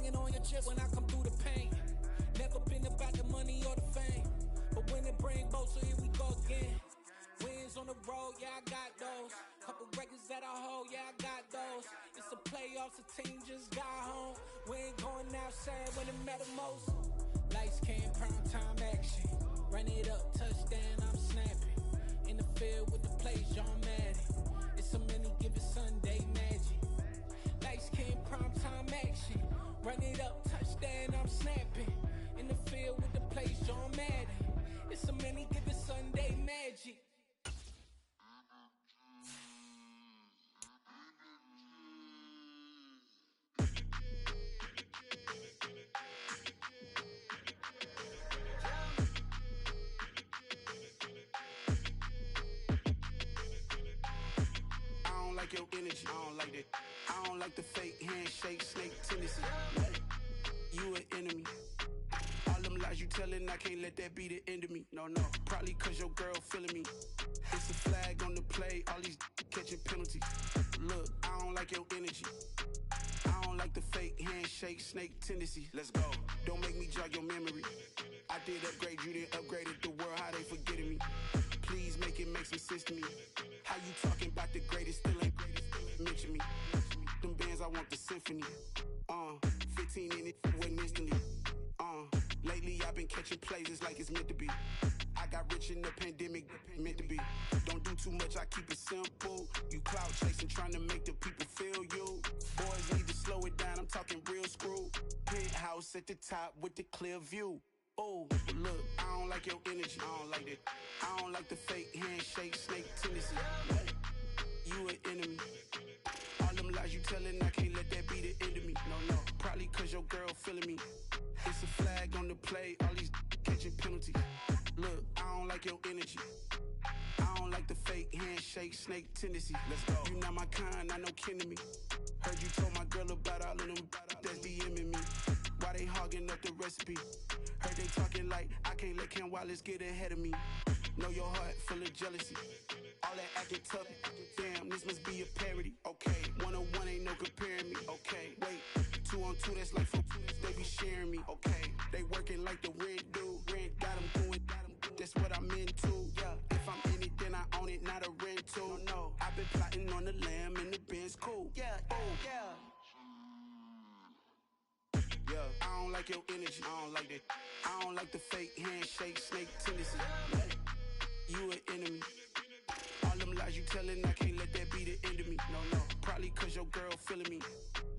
banging on your chest when I come through the pain. Never been about the money or the fame, but when it bring both, so here we go again. Wins on the road, yeah, I got those. Couple records that I hold, yeah, I got those. It's the playoffs, the team just got home. We ain't going outside when it matter most. Lights came, prime time action. Run it up, touchdown, I'm snapping. In the field with the plays, John Madden. It's a many given Sunday magic. Lights came, prime time action. Run it up, touchdown, I'm snapping. In the field with the plays, John Madden. It's a many given Sunday magic. Your energy, I don't like that. I don't like the fake handshake, snake tendency. You an enemy. All them lies you telling, I can't let that be the end of me. No, probably cause your girl feeling me. It's a flag on the play, all these catching penalties. Look, I don't like your energy. I don't like the fake handshake, snake tendency. Let's go. Don't make me jog your memory. I did upgrade, you didn't upgrade it. The world, how they forgetting me. Please make it make some sense to me. How you talking about the greatest, still ain't greatest, mention me. Them bands, I want the symphony. 15 in it, wasn't instantly. Lately I've been catching plays, it's like it's meant to be. I got rich in the pandemic, meant to be. Don't do too much, I keep it simple. You clout chasing, trying to make the people feel you. Boys need to slow it down, I'm talking real screw. Penthouse at the top with the clear view. Oh, look, I don't like your energy, I don't like that. I don't like the fake handshake, snake tendency. You an enemy. All them lies you telling, I can't let that be the end of me. No, probably cause your girl feeling me. It's a flag on the play, all these catching penalties. Look, I don't like your energy. I don't like the fake handshake, snake tendency. Let's go. You not my kind, I know kin to me. Heard you told my girl about all of them that's DMing me. Why they hogging up the recipe? Heard they talking like I can't let Ken Wallace get ahead of me. Know your heart full of jealousy. All that acting tough, damn, this must be a parody. Okay, 1-on-1 ain't no comparing me. Okay, wait, 2-on-2, that's like 4, they be sharing me. Okay, they working like the rent dude. Rent got them doing, that's what I'm into. Yeah, if I'm in it, then I own it, not a rental. No, I've been plotting on the lamb and the Benz cool. Yeah, oh, yeah. Yeah, I don't like your energy, I don't like that. I don't like the fake handshake, snake tendency. You an enemy. All them lies you telling, I can't let that be the end of me. No, probably cause your girl feeling me.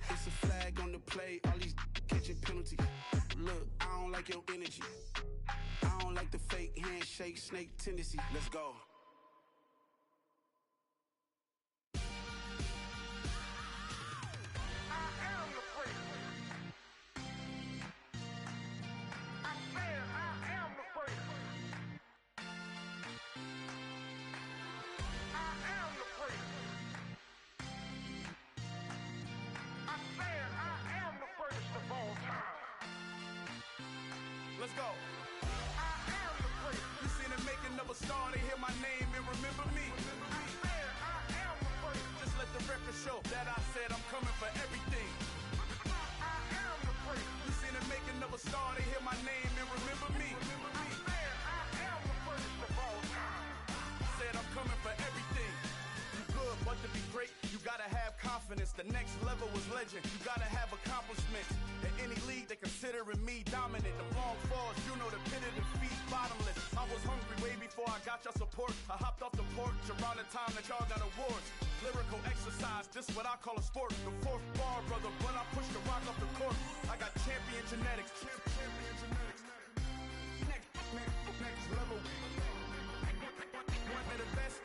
It's a flag on the play, all these catching penalties. Look, I don't like your energy. I don't like the fake handshake, snake tendency. Let's go. Let's go. I am the great. You seen the making of a star, they hear my name and remember me. I am the great. Just let the record show that I said I'm coming for everything. I am the great. You seen the making of a star, they hear my name and remember me. I am the greatest of all time. Said I'm coming for everything. You good, but to be great, you gotta have confidence. The next level was legend. You gotta have accomplishments. In any league, they considering me dominant. The long falls, you know the pit of defeat, bottomless. I was hungry way before I got your support. I hopped off the porch around the time that y'all got awards. Lyrical exercise, this what I call a sport. The fourth bar, brother, when I push the rock off the court. I got champion genetics. Champion genetics. Next level. One of the best.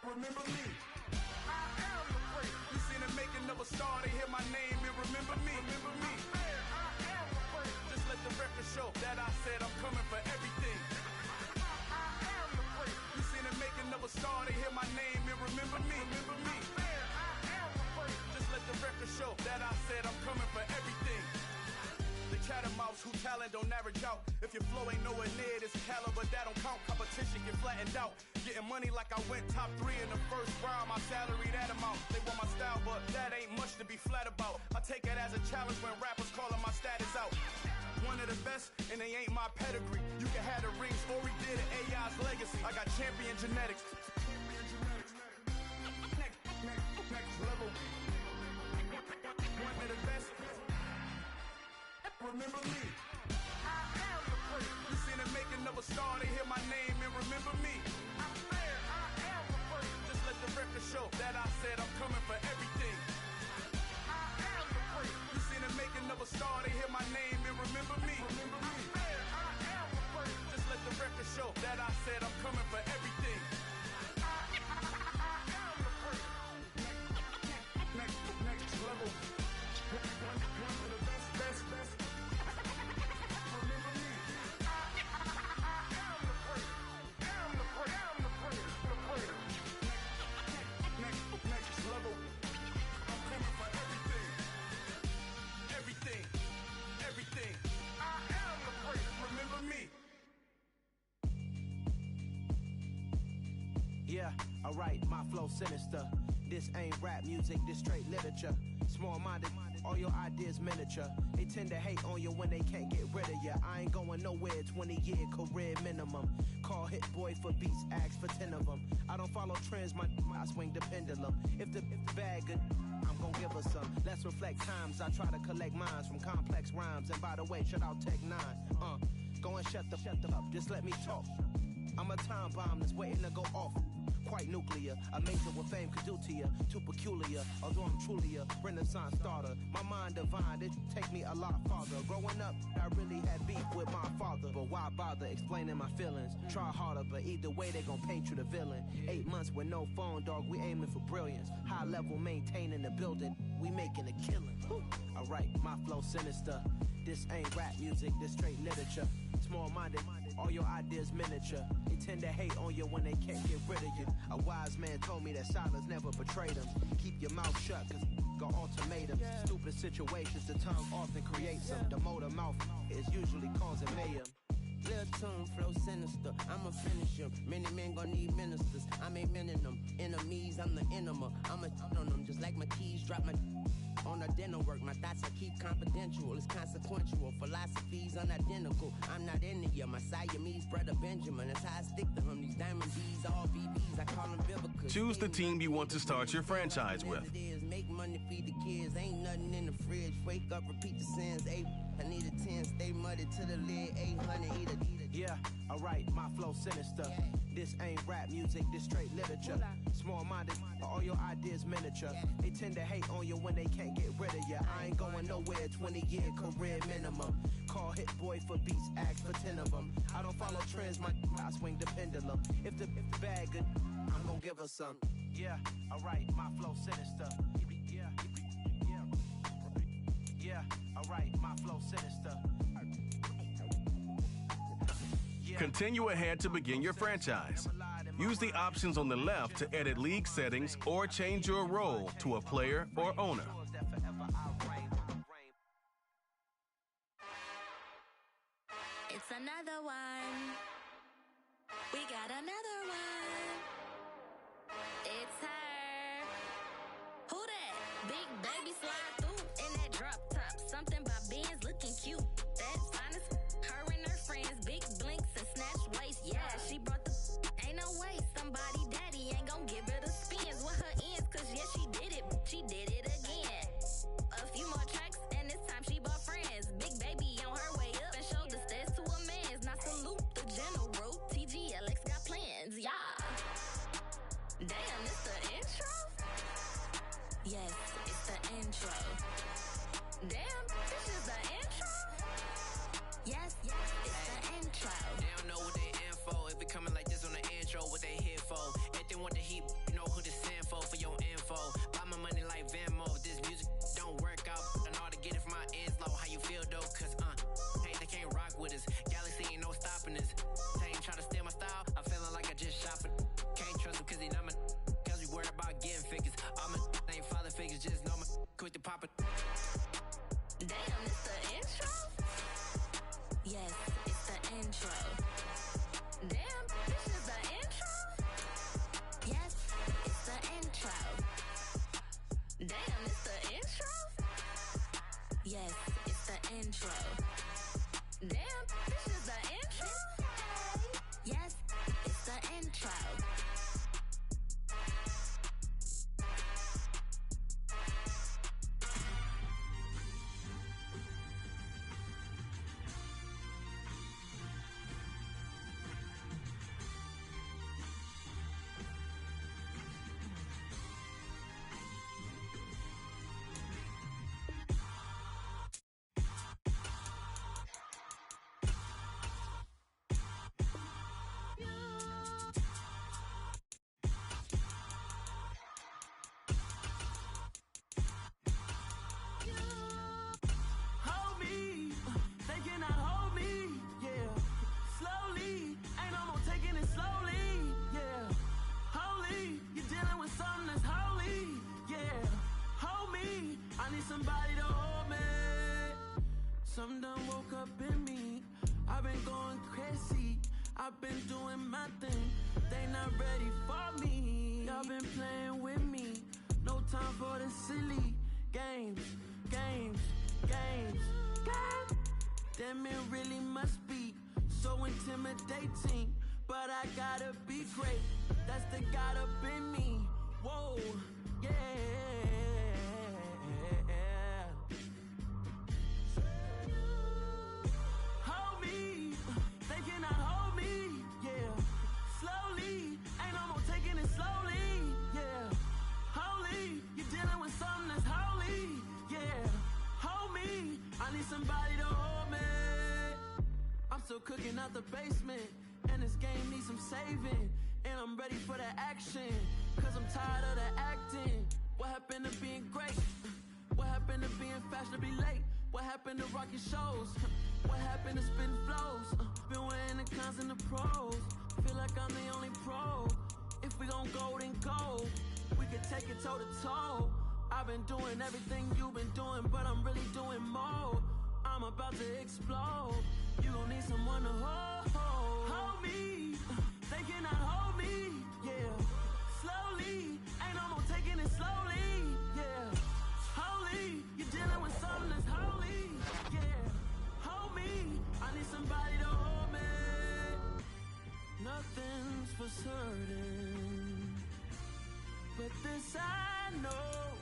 Remember me. I am the great. You seen the making of a star, they hear my name and remember me. Remember me. I am the great. Just let the record show that I said I'm coming for everything. I am the great. You seen the making of a star, they hear my name and remember me. Remember me. I am the great. Just let the record show that I said I'm coming for everything. The catamounts who talent don't average out. If your flow ain't nowhere near this caliber, that don't count. Competition get flattened out. Getting money like I went top 3 in the first round. My salary that amount. They want my style, but that ain't much to be flat about. I take it as a challenge when rappers calling my status out. One of the best, and they ain't my pedigree. You can have the rings, or we did it, AI's legacy. I got champion genetics. Next level. One of the best. Remember me. I am the first. You seen the making of a star, they hear my name and remember me. I am the first. Just let the record show that I said I'm coming for everything. I am the first. You seen the making of a star, they hear my name and remember me. Remember me. I am the first. Just let the record show that I said I'm coming for everything. I am the first. Next level. One of the best. Remember me. I am the first. Am the first. Next level. I'm coming for everything. I am the first. Remember me. Yeah, alright, my flow sinister. This ain't rap music, this straight literature. Small-minded, all your ideas miniature. They tend to hate on you when they can't get rid of you. I ain't going nowhere, 20-year career minimum. Call hit boy for beats, ask for 10 of them. I don't follow trends, I swing the pendulum. If the bag good, I'm gonna give her some. Let's reflect times, I try to collect minds from complex rhymes. And by the way, shout out Tech 9. Go and shut the up, just let me talk. I'm a time bomb that's waiting to go off. Quite nuclear, amazing what fame could do to you. Too peculiar, although I'm truly a renaissance starter. My mind divine, it take me a lot farther. Growing up, I really had beef with my father. But why bother explaining my feelings? Try harder, but either way they gon' paint you the villain. 8 months with no phone, dog, we aiming for brilliance. High level maintaining the building, we making a killing. Alright, my flow sinister. This ain't rap music, this straight literature. Small-minded, all your ideas miniature. They tend to hate on you when they can't get rid of you. A wise man told me that silence never betrayed him. Keep your mouth shut, cause got ultimatums. Stupid situations, the tongue often creates them. The motor mouth is usually causing mayhem. Lil' tune, flow sinister, I'ma finish him. Many men gon' need ministers, I ain't mending them. Enemies, I'm the enema, I'ma on them. Just like my keys, drop my on the dinner work. My thoughts I keep confidential, it's consequential. Philosophies unidentical, I'm not into you. My Siamese brother Benjamin, that's how I stick to him. These diamond D's, all BBs, I call them Vivica. Choose the team you want to start your franchise with. Make money, feed the kids, ain't nothing in the fridge. Wake up, repeat the sins, I need a 10, stay muddy to the lid, 800, eat it. Yeah, alright, my flow sinister. This ain't rap music, this straight literature. Small-minded, all your ideas miniature. They tend to hate on you when they can't get rid of you. I ain't going nowhere, 20-year career minimum. Call hit boy for beats, ask for 10 of them. I don't follow trends, I swing the pendulum. If the bag good, I'm gonna give her some. Yeah, alright, my flow sinister. Yeah, alright, my flow sinister. Continue ahead to begin your franchise. Use the options on the left to edit league settings or change your role to a player or owner. It's another one. We got another one. It's her. Who that? Big baby slide through in that drop top. Something by Benz looking cute. That's honest. Her and her friends, big blinks and snatch waist. Yeah, she brought the. Ain't no way somebody daddy ain't gon' give her the spins with her ends. Cause yeah, she did it. She did it again. A few more tracks and this time she bought friends. Big baby on her way up and showed the stairs to a man's. Now salute the general. TGLX got plans, yeah. Damn, it's the intro? Yes, it's the intro. Damn, this is the intro? Yes, it's the intro. They don't know what they in for. If it coming like this on the intro, what they here for? If they want the heat, you know who to send for your info. Buy my money like Venmo. If this music don't work out, I know how to get it from my ends low. How you feel though? Cause hey, they can't rock with us. Galaxy ain't no stopping us. They ain't try to steal my style. I'm feeling like I just shot for. Can't trust them cause they not my. Cause we worried about getting figures. All my ain't father figures, just know my quick to pop it. Damn, it's the intro? Yes, it's the intro. Damn, this is the intro? Yes, it's the somebody to hold me. Some done woke up in me. I've been going crazy. I've been doing my thing. They not ready for me. Y'all been playing with me. No time for the silly games. Damn, it really must be so intimidating. But I gotta be great. That's the God up in me. Whoa, yeah. Hold me, they cannot hold me, yeah. Slowly, ain't no more taking it slowly, yeah. Holy, you're dealing with something that's holy, yeah. Hold me, I need somebody to hold me. I'm still cooking out the basement, and this game needs some saving. And I'm ready for the action, cause I'm tired of the acting. What happened to being great? What happened to being fashionably late? What happened to rocking shows? What happened to spitting flows? Been weighing the cons and the pros. Feel like I'm the only pro. If we gon' go, then go. We could take it toe to toe. I've been doing everything you've been doing, but I'm really doing more. I'm about to explode. You gon' need someone to hold me. They cannot hold me, yeah. Slowly, ain't no more taking it slowly, yeah. Holy, you're dealing with something that's holy, yeah. Hold me, I need somebody to hold me. Nothing's for certain, but this I know.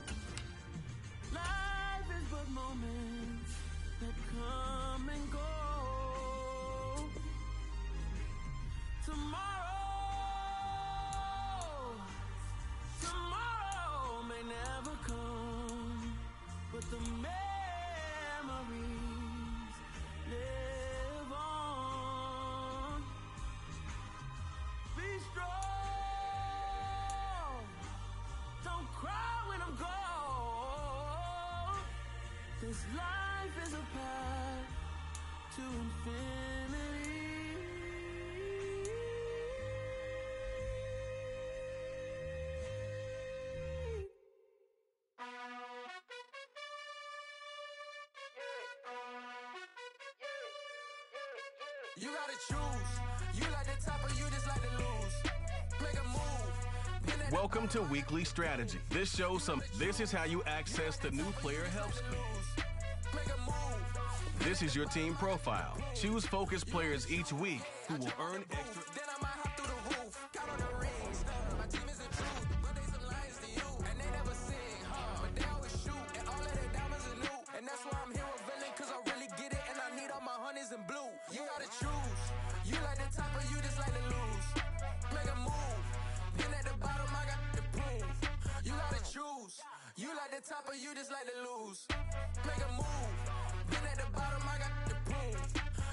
Life is but moments that come and go. Tomorrow may never come, but the memories live on. Be strong, don't cry when I'm gone. This life is a path to infinity. You gotta choose. You like the top or you just like to lose. Make a move. Welcome to Weekly Strategy. This is how you access the new player help screen. This is your team profile. Choose focused players each week who will earn extra. Then I might hop through the roof. Count on the rings. My team is the truth, but they some lions to you. And they never sing, but they always shoot. And all of their diamonds are new. And that's why I'm here with villain, cause I really get it. And I need all my honeys in blue. You gotta choose. You like the top or you just like to lose. Make a move. Then at the bottom I got the proof. You gotta choose. You like the top or you just like to lose. Make a move. Then at the bottom I got the proof.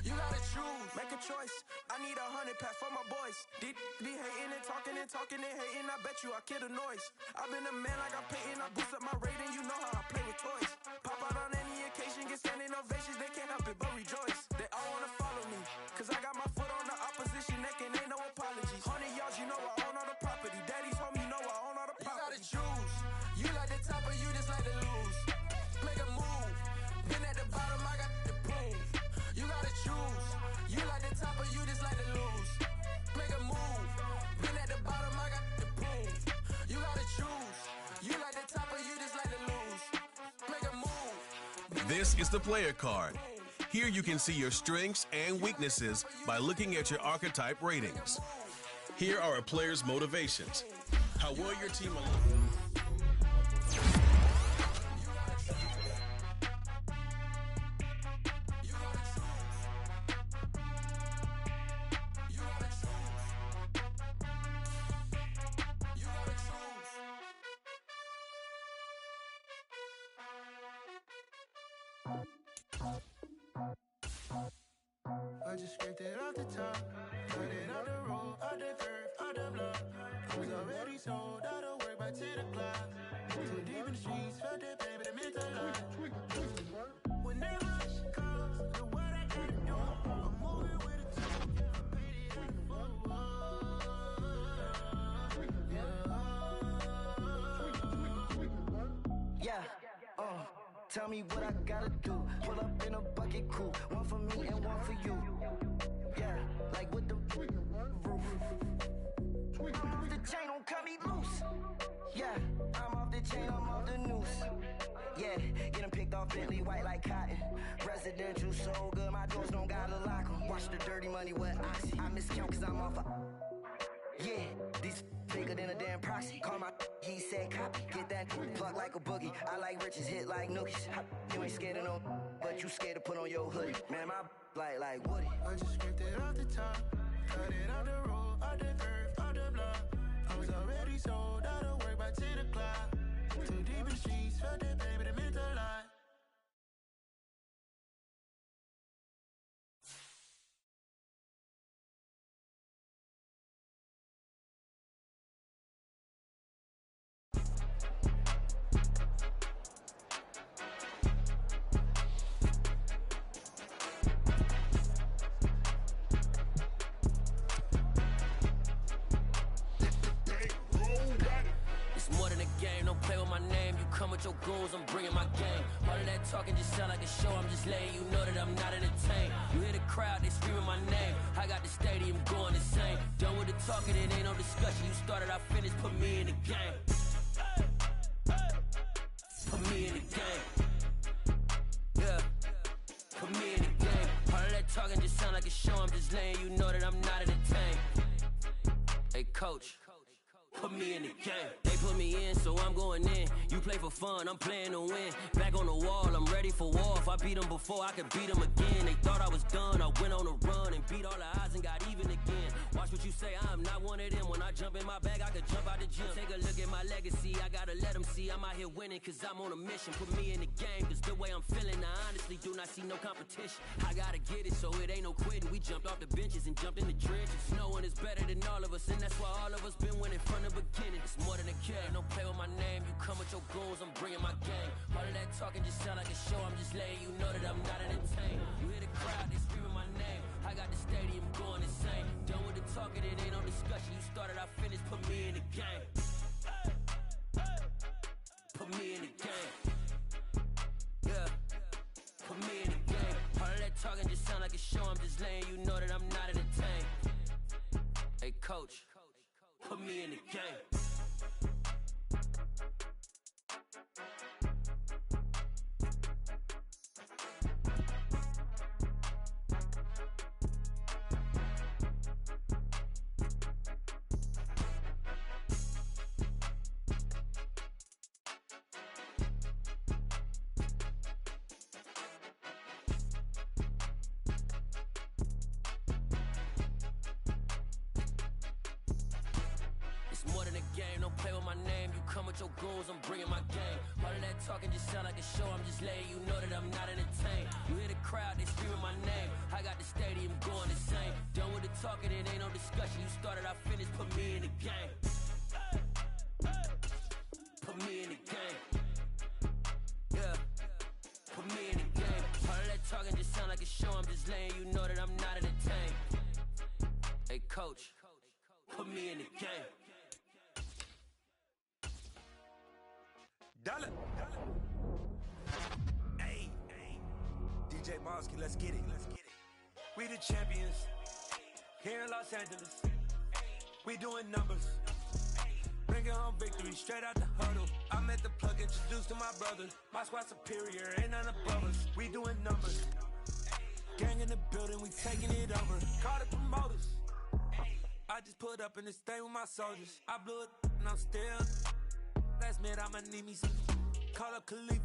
You gotta choose. Make a choice. I need 100 pack for my boys. Be hating and talking and hating. I bet you I kill the noise. I've been a man like I'm Peyton. I boost up my rating. You know how I play with toys. Pop out on any occasion, get standing ovations. They can't help it but rejoice. They all wanna follow me, cause I got my foot on the opposition neck and ain't no apologies. 100 yards, you know I own all the property. Daddy's home, you know I own all the property. You gotta choose. You like the top or you just like to lose. Make a move. Then at the bottom I got the proof. You gotta choose. You like the top or you just like to lose. Make a move. Then at the bottom I got the proof. You gotta choose. You like the top or you just like to lose. Make a move. This is the player card. Here you can see your strengths and weaknesses by looking at your archetype ratings. Here are a player's motivations. How well your team I just scraped it off the top, cut it off the road, off the curve, off the block. I was already sold out of work by 10 o'clock. Too deep in the streets, felt that pain, but it meant a lot. When they rush calls, look what I gotta do. I'm moving with a team, yeah, I'm paid at the football. Tell me what I gotta do. Pull up in a bucket crew. One for me and one for you. Yeah, like with the roof. I'm off the chain, don't cut me loose. Yeah, I'm off the chain, I'm off the noose. Yeah, getting picked off Bentley white like cotton. Residential so good, my doors don't gotta lock 'em. Watch the dirty money with Oxy. I miscount cause I'm off a... Yeah, these bigger than a damn proxy. Call my he said copy. Get that plug like a boogie. I like riches, hit like nookies. You ain't scared of no, but you scared to put on your hoodie. Man, my like Woody. I just scraped it off the top, cut it off the road, off the curve, off the block. I was already sold out of work by 10 o'clock. Too deep in the streets, felt that baby, that meant a lot. With your goons, I'm bringing my game. All of that talking just sound like a show. I'm just letting you know that I'm not entertained. You hear the crowd, they screaming my name. I got the stadium going insane. Done with the talking, it ain't no discussion. You started, I finished, put me in the game. Put me in the game. Yeah, put me in the game. All of that talking just sound like a show. I'm just letting you know that I'm not entertained. Hey, coach. Put me in the game. They put me in, so I'm going in. You play for fun, I'm playing to win. Back on the wall, I'm ready for war. If I beat them before, I could beat them again. They thought I was done, I went on a run and beat all the odds and got even again. Watch what you say, I'm not one of them. When I jump in my bag, I could jump out the gym. Take a look at my legacy, I gotta let them see I'm out here winning, cause I'm on a mission. Put me in the game, cause the way I'm feeling, I honestly do not see no competition. I gotta get it, so it ain't no quitting. We jumped off the benches and jumped in the trenches. No one is better than all of us, and that's why all of us been winning from the beginning. It's more than a game, don't play with my name. You come with your goons, I'm bringing my game. All of that talking just sound like a show. I'm just letting you know that I'm not entertained. You hear the crowd, they screaming my name. I got the stadium going insane. Done with the talking, it ain't no discussion. You started, I finished, put me in the game. Put me in the game. Yeah, put me in the game. All of that talking just sound like a show. I'm just letting you know that I'm not entertained. Hey, coach, put me in the game. Your goals, I'm bringing my game. All of that talking just sound like a show. I'm just letting you know that I'm not entertained. You hear the crowd, they screaming my name. I got the stadium going insane. Done with the talking, it ain't no discussion. You started, I finished, put me in the game. Put me in the game. Yeah, put me in the game. All of that talking just sound like a show. I'm just letting you know that I'm not entertained. Hey, coach, put me in the game. Dollar. Hey, DJ Mosky, let's get it. We the champions here in Los Angeles. We doing numbers. Bringing home victory straight out the huddle. I'm at the plug, introduced to my brother. My squad superior, ain't none above us. We doing numbers. Gang in the building, we taking it over. Call the promoters. I just put up in this thing with my soldiers. I blew it and I'm still. Last minute, I'ma need me some. Call up Khalifa.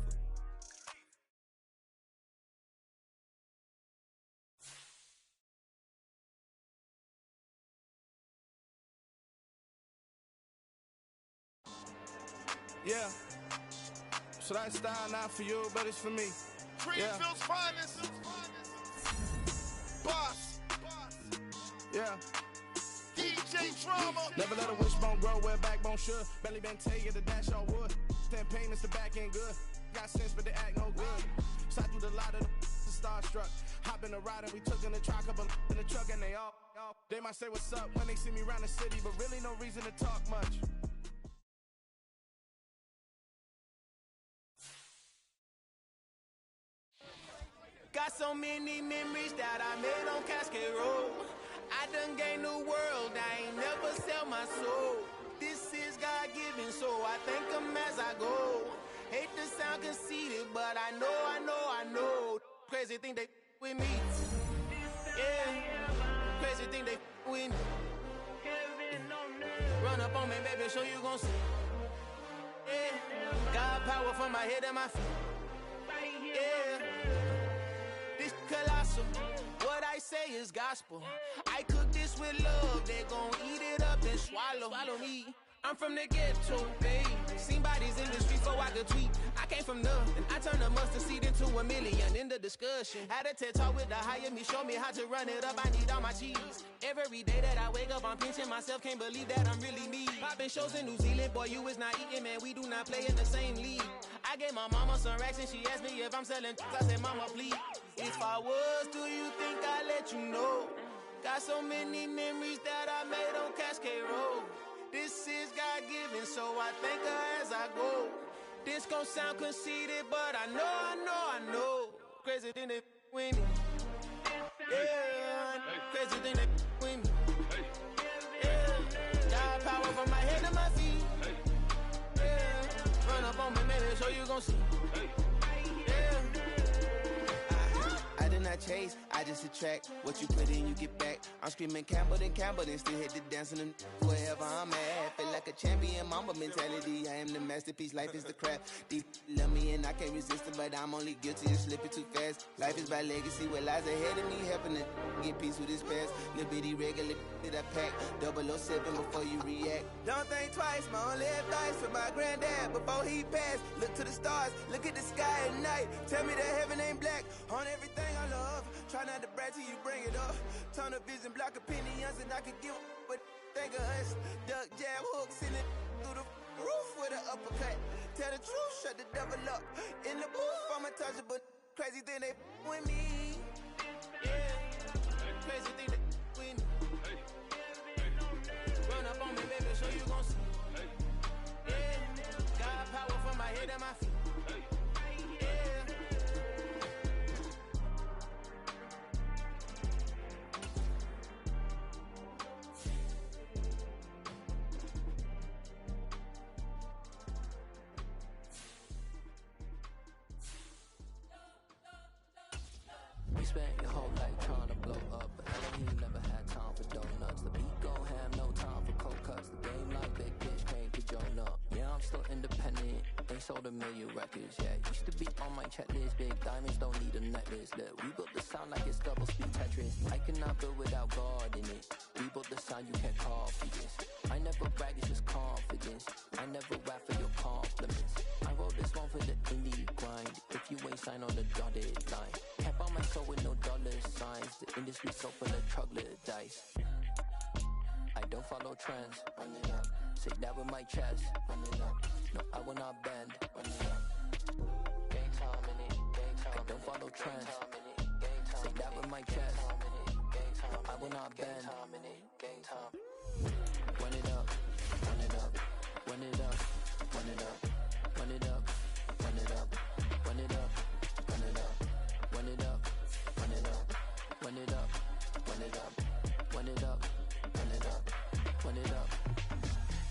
Yeah. So that style not for you, but it's for me. Greenfield's finest. Boss. Yeah. DJ Drama. Never let a wishbone grow where backbone should. Belly been taking the dash all wood. Ten payments, the back ain't good. Got sense, but they act no good. Shot through the lot of the starstruck. Hop in the ride and we took in the truck, couple in the truck, and they might say what's up when they see me around the city, but really no reason to talk much. Got so many memories that I made on Cascade Road. I done gained the world, I ain't never sell my soul. This is God-given, so I thank him as I go. Hate to sound conceited, but I know. Crazy thing they with me. Yeah, crazy thing they with me. Run up on me, baby, show you gon' see. Yeah, God power from my head and my feet. Yeah, this colossal. What I say is gospel. I cook this with love. They gon' eat it up and swallow me. I'm from the ghetto, babe. Seen bodies in the streets so I could tweet. I came from nothing. I turned a mustard seed into a million. In the discussion, had a TED talk with the higher me. Show me how to run it up. I need all my cheese. Every day that I wake up, I'm pinching myself. Can't believe that I'm really me. Popping shows in New Zealand, boy, you is not eating, man. We do not play in the same league. I gave my mama some racks and she asked me if I'm selling. I said, mama, please. If I was, do you think I'd let you know? Got so many memories that I made on Cascade Road. This is God-given, so I thank her as I go. This gon' sound conceited, but I know. Crazy thing they with me. Yeah, crazy thing they with me. Yeah, God power from my head to my feet. Yeah, run up on me, baby, so you gon' see. I did not chase, I just attract. What you put in, you get back. I'm screaming Campbell, then still hit the dancing and wherever I'm at. Feel like a champion, mamba mentality. I am the masterpiece, life is the crap. Deep love me and I can't resist it, but I'm only guilty of slipping too fast. Life is by legacy, what lies ahead of me, helping to get peace with this past. Little bitty regular that I pack, 007 before you react. Don't think twice, my only advice for my granddad before he passed. Look to the stars, look at the sky at night. Tell me that heaven ain't black on everything I love. Try not to brag till you bring it up. Turn a vision, block opinions, and I could give a but think of us. Duck, jab, hook, send it through the roof with an uppercut. Tell the truth, shut the devil up. In the booth, I'm untouchable. Crazy thing they with me. Yeah, crazy thing they with me. Run up on me, baby, so you gon' see. Yeah, God power from my head and my feet. You spent your whole life trying to blow up, but Elohim never had time for donuts. The beat go ham, no time for cold cuts. The game like big bitch came to join up. Yeah, I'm still independent, ain't sold a million records. Yeah, used to be on my checklist. Big diamonds don't need a necklace. Look, we built the sound like it's double speed Tetris. I cannot build without God in it. We built the sound you can't copy this. I never brag, it's just confidence. I never rap for your compliments. I wrote this one for the indie grind. If you ain't signed on the dotted line, can't buy my soul with no dollar signs. The industry so full of troglodytes. I don't follow trends. Run it up. Say that with my chest. Run it up. No, I will not bend. Run it up. Gang time in it. Gang time. I don't follow trends. Say that with my chest. I will not bend. Gang time. Run it up. Run it up. Run it up. Run it up. Run it up. Run it up. Run it up. Run it up. Run it up. Run it up. Run it up. Run it up. Run it up. Run it up. Run it up.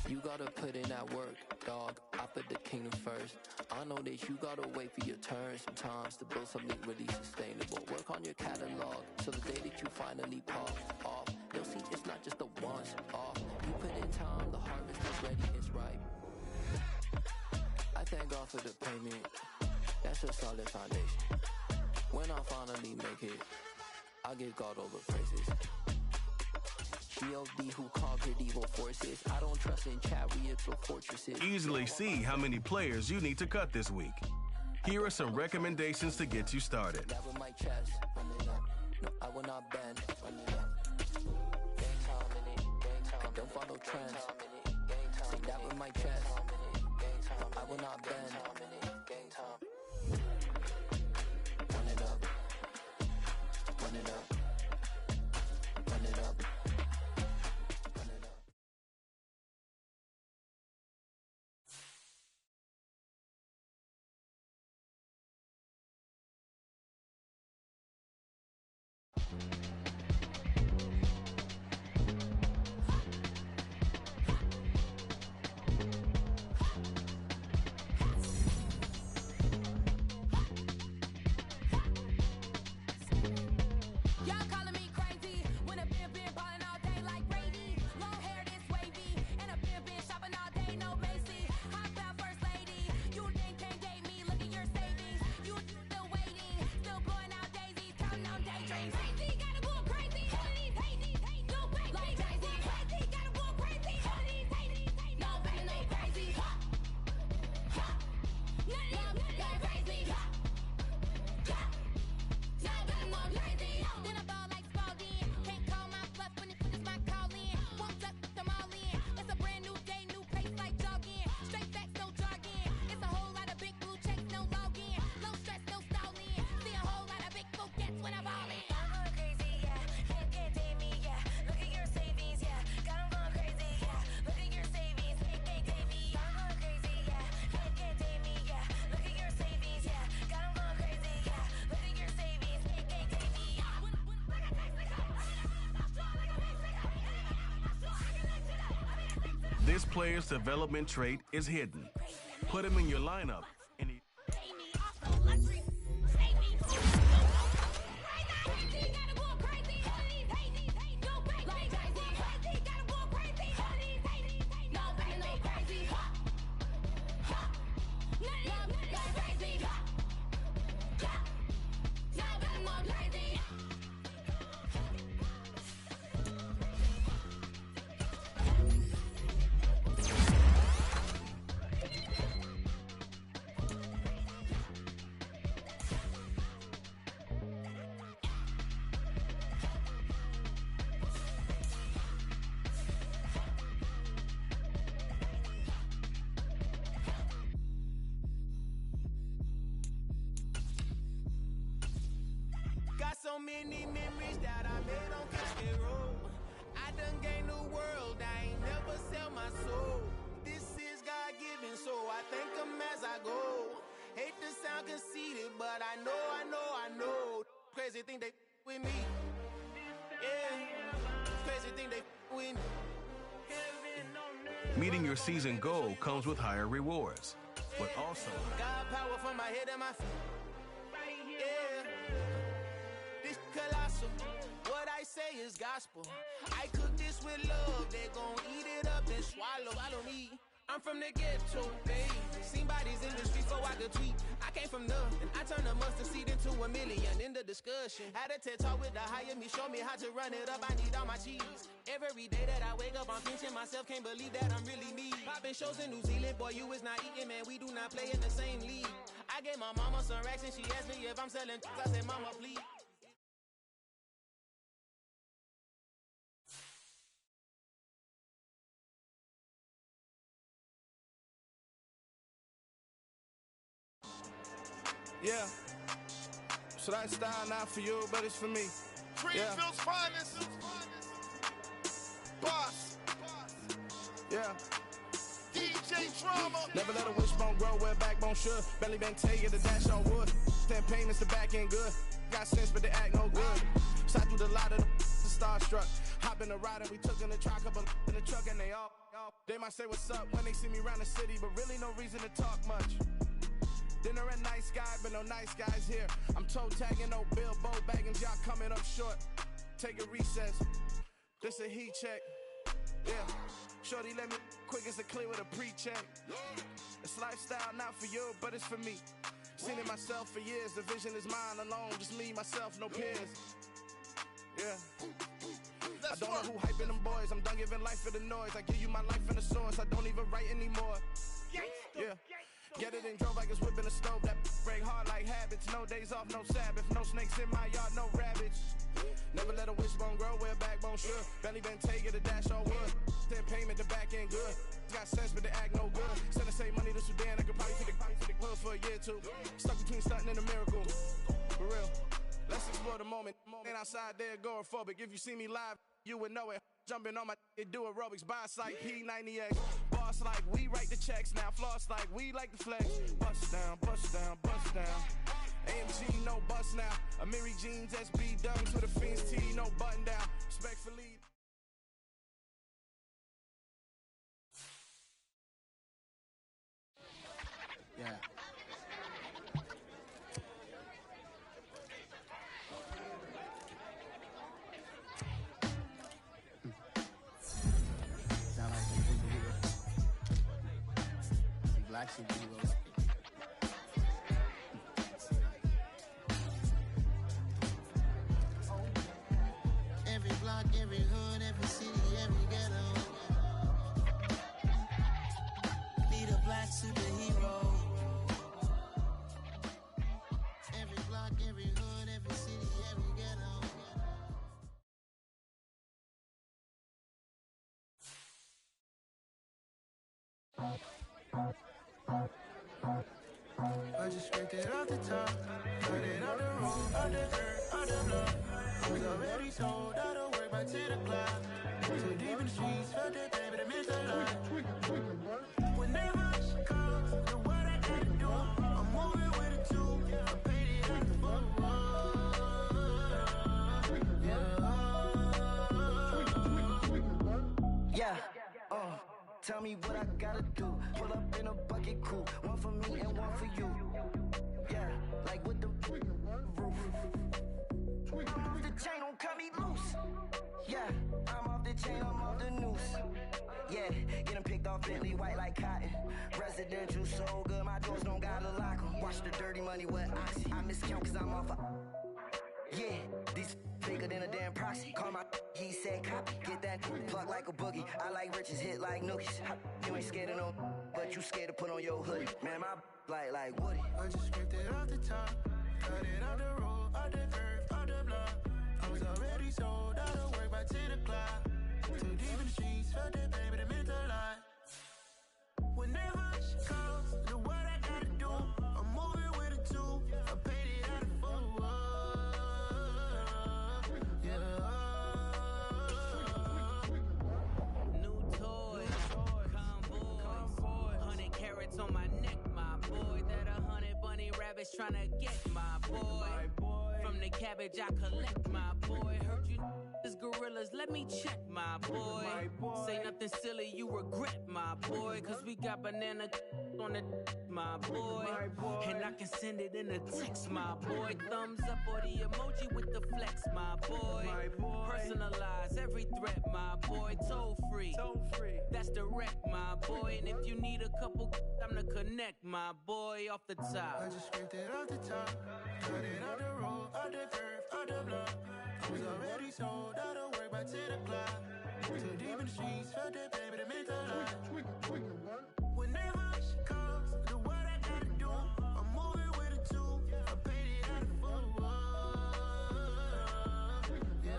You gotta put in that work, dog. I put the kingdom first. I know that you gotta wait for your turn sometimes to build something really sustainable. Work on your catalog, so the day that you finally pop off, you'll see it's not just a once off. You put in time, the harvest is ready, it's ripe. I thank God for the payment. That's a solid foundation. When I finally make it, I give God all the praises. G.O.D. who conquered evil forces. I don't trust in chariots or fortresses. Easily see how many players you need to cut this week. Here are some recommendations to get you started. That with my chest. Run it up. No, I will not bend. Run it up. Gang time in it. Gang time. I don't follow trends. Say that with my chest. I will not bend. Gang time. Run it up. Run it up. Run it up. This player's development trait is hidden. Put him in your lineup, and he... So many memories that I made on Casket Road. I done gained the world, I ain't never sell my soul. This is God-given, so I thank him as I go. Hate to sound conceited, but I know. Crazy thing they with me. Yeah, crazy thing they with me. Meeting your season goal comes with higher rewards, but also... God power from my head and my feet. Yeah. This colossal, what I say is gospel. I cook this with love, they gon' eat it up and swallow me. I'm from the ghetto, babe. Seen bodies in the streets so I could tweet. I came from nothing, I turned a mustard seed into $1 million in the discussion. Had a TED talk with the higher me, show me how to run it up, I need all my cheese. Every day that I wake up, I'm pinching myself, can't believe that I'm really me. Popping shows in New Zealand, boy, you is not eating, man, we do not play in the same league. I gave my mama some racks and she asked me if I'm selling, I said, mama, please. Yeah. So that style not for you, but it's for me. Greenfield's finest. Boss. Yeah. DJ Drama. Never let a wishbone grow where backbone should. Belly been taking the dash on wood. 10 payments, the back end good. Got sense, but they act no good. Side through the lot of the starstruck. Hop in the ride and we took in the truck, couple in the truck, and they might say what's up when they see me around the city, but really no reason to talk much. Dinner at Nice Guy, but no nice guys here. I'm toe tagging, no Bilbo bagging, y'all coming up short. Take a recess. This a heat check. Yeah. Shorty let me quick as a clear with a pre-check. It's lifestyle not for you, but it's for me. Seen it myself for years. The vision is mine alone. Just me, myself, no peers. Yeah. I don't know who hyping them boys. I'm done giving life for the noise. I give you my life in the source. I don't even write anymore. Yeah. Get it and drove like it's whipping a stove. That break hard like habits. No days off, no Sabbath. No snakes in my yard, no rabbits. Never let a wishbone grow where backbone should. Belly been taking the dash on wood. 10 payment, the back end good. Got sense, but they act no good. Send the same money to Sudan. I could probably take the hood for a year or two. Stuck between stunting and a miracle. For real. Let's explore the moment. Ain't outside there agoraphobic. If you see me live, you would know it. Jumping on my do aerobics. Boss like P90X. Boss like we write the checks now. Floss like we like the flex. Bust down, bust down, bust down. AMG, no bust now. Amiri jeans, SB dunks with a Fiends T, no button down. Respectfully. Yeah. Sound like some superheroes. Some black superheroes. Every block, every hood, every city, every ghetto. Need a black superhero. Every block, every hood, every city, every ghetto. I just scraped it off the top, put it on the roof, on the dirt, on the block. I was already sold, I don't work by 10 o'clock. Too deep in the streets, felt that pain, but I missed a lot. Whenever she calls, know what I gotta do. I'm moving with a two, I'm painted out the fuck. Tell me what I gotta do. Pull up in a bucket crew, one for me and one for you. Yeah, like with the roof. I'm off the chain, don't cut me loose. Yeah, I'm off the chain, I'm off the noose. Yeah, getting picked off Bentley white like cotton. Residential so good, my doors don't gotta lock 'em. Watch the dirty money with Oxy. I miscount cause I'm off a... Yeah, these bigger than a damn proxy. Call my he said copy. Get that plug like a boogie. I like riches, hit like nookies. You ain't scared of no, but you scared to put on your hoodie. Man, my like Woody. I just scraped it off the top, cut it off the road, off the curve, off the block. I was already sold out of work by 10 o'clock. Too deep in the streets, felt that baby, that meant a lot. Whenever she calls, know what I gotta do. I'm moving with a two, I paid it out of full. Yeah. New toys, convoys, 100 carats on my neck, my boy. That 100 bunny rabbits tryna get my boy. From the cabbage I collect, my boy. Heard you is gorillas, let me check, my boy. Say nothing silly, you regret, my boy. Cause we got banana on the my boy. And I can send it in a text, my boy. Thumbs up or the emoji with the flex, my boy. Personalize every threat, my boy. Toll free, that's direct, my boy. And if you need a couple, I'm the connect, my boy. Off the top, I just scraped it off the top, cut it off the road, off the curve, off the block. I was already sold out of work by 10 o'clock. Too deep in the streets, felt that baby, that meant a lot. Whenever she calls, know what I gotta do. I'm moving with a two, I paid it out of full. Yeah.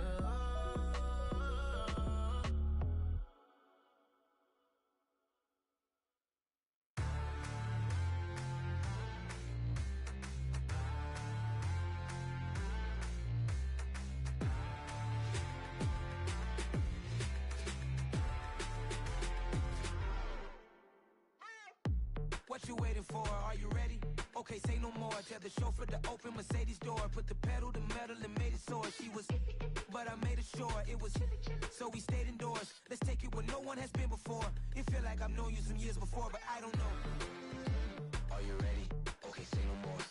What you waiting for? Are you ready? Okay, say no more. Tell the chauffeur to open Mercedes door. Put the pedal to metal and made it soar. She was, but I made it sure it was. So we stayed indoors. Let's take it where no one has been before. It feel like I've known you some years before, but I don't know. Are you ready? Okay, say no more.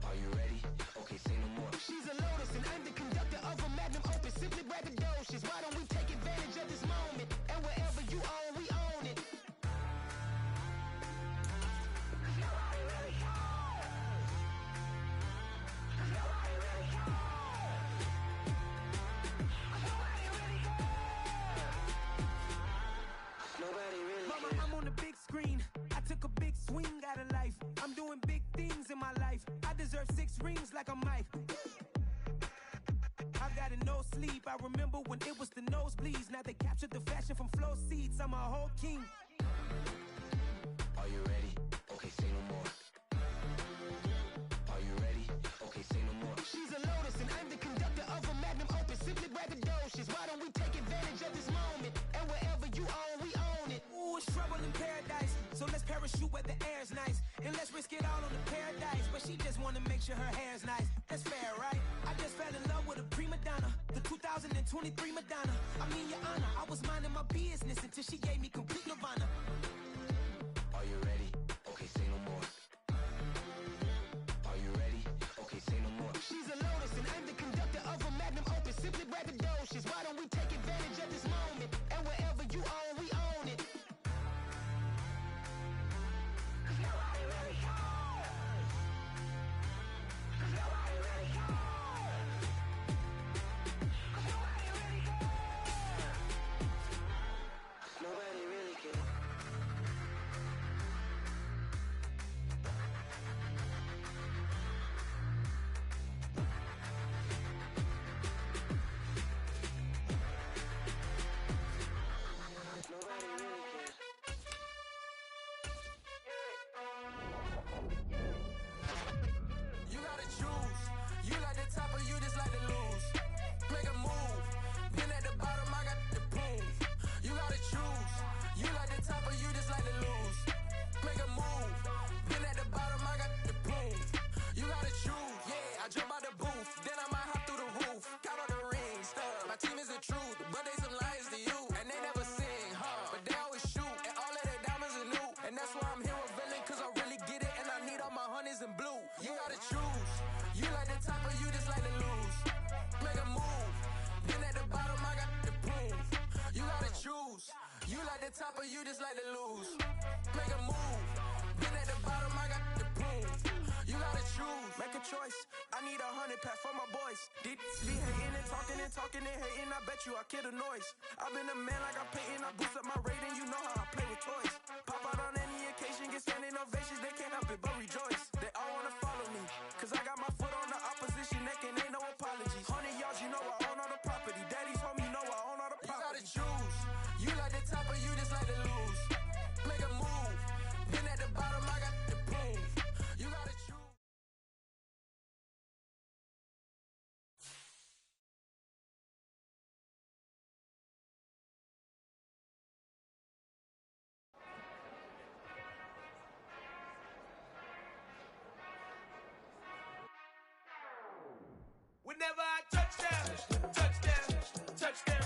Are you ready? Okay, say no more. She's a Lotus and I'm the conductor of a Magnum Opus. Simply braggadocious. Why don't we take advantage of this moment? And wherever you own, we own it. Mama, I'm on the big screen. I took a big swing out of life. I'm doing big things in my life. I deserve 6 rings like I'm Mike. I've got no sleep. I remember when it was the nosebleeds. Now they captured the fashion from flow seats. I'm a whole king. Are you ready? Okay, say no more. Are you ready? Okay, say no more. She's a Lotus and I'm the conductor of a Magnum Opus. Simply braggadocious. Why don't we take advantage of this moment? And wherever you own, we own it. Ooh, it's trouble in paradise. So let's parachute where the air's nice. And let's risk it all on the paradise. But she just wanna make sure her hair's nice. That's fair, right? I just fell in love with a prima donna. The 2023 Madonna. I mean, your honor, I was minding my business until she gave me complete nirvana. Are you ready? Okay, say no more. Are you ready? Okay, say no more. She's a Lotus and I'm the conductor of a Magnum Opus. Simply braggadocious. Why don't we take advantage of this moment? And wherever you own, we own it. Nobody really cares. Nobody really cares. Nobody really cares. Nobody really cares. You gotta choose. You like the top or you just like to lose. Make a move. Been at the bottom, I got the proof. You gotta choose. You like the top or you just like to lose. Make a move. Been at the bottom, I got the proof. You gotta choose. Yeah, I jump out the booth. Then I might hop through the roof. Count on the rings. My team is the truth, but they some liars to you. And they never sing, huh? that's why I'm here with villain, cause I really get it, and I need all my honeys in blue. You gotta choose. You like the top or you just like to lose. Make a move. Been at the bottom, I got the proof. You gotta choose. You like the top or you just like to lose. Make a move. Been at the bottom, I got the proof. You gotta choose. Make a choice. I need 100 pack for my boys. These be hating and talking and hating. I bet you I kill the noise. I've been a man like I'm Peyton. I boost up my rating. You know how I play with toys. Pop out on any occasion, get standing ovations. They can't help it but rejoice. They all wanna follow me, cause I got my foot on the opposition neck and ain't no apologies. 100 yards, you know I own all the property. Daddy's home, you know I own all the property. You gotta choose. You like the top or you just like to lose. Make a move. Been at the bottom, I got the proof. You gotta choose. Whenever I touchdown, touchdown, touchdown.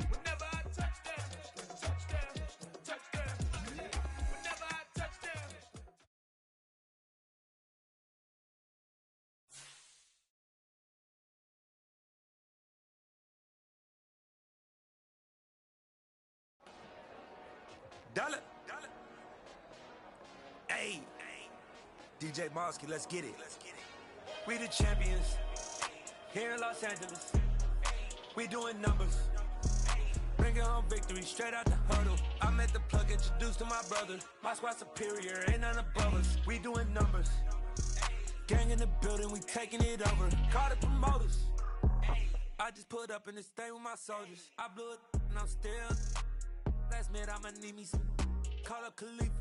Whenever I touchdown, touchdown, touchdown. Whenever I touchdown. Dollar. Hey. DJ Mosky, let's get it. We the champions. Here in Los Angeles. We doing numbers. Bringing home victory straight out the huddle. I met the plug, introduced to my brother. My squad superior, ain't none above us. We doing numbers. Gang in the building, we taking it over. Call the promoters. I just put up in this thing with my soldiers. I blew it and I'm still. Last minute, I'ma need me some. Call up Khalifa.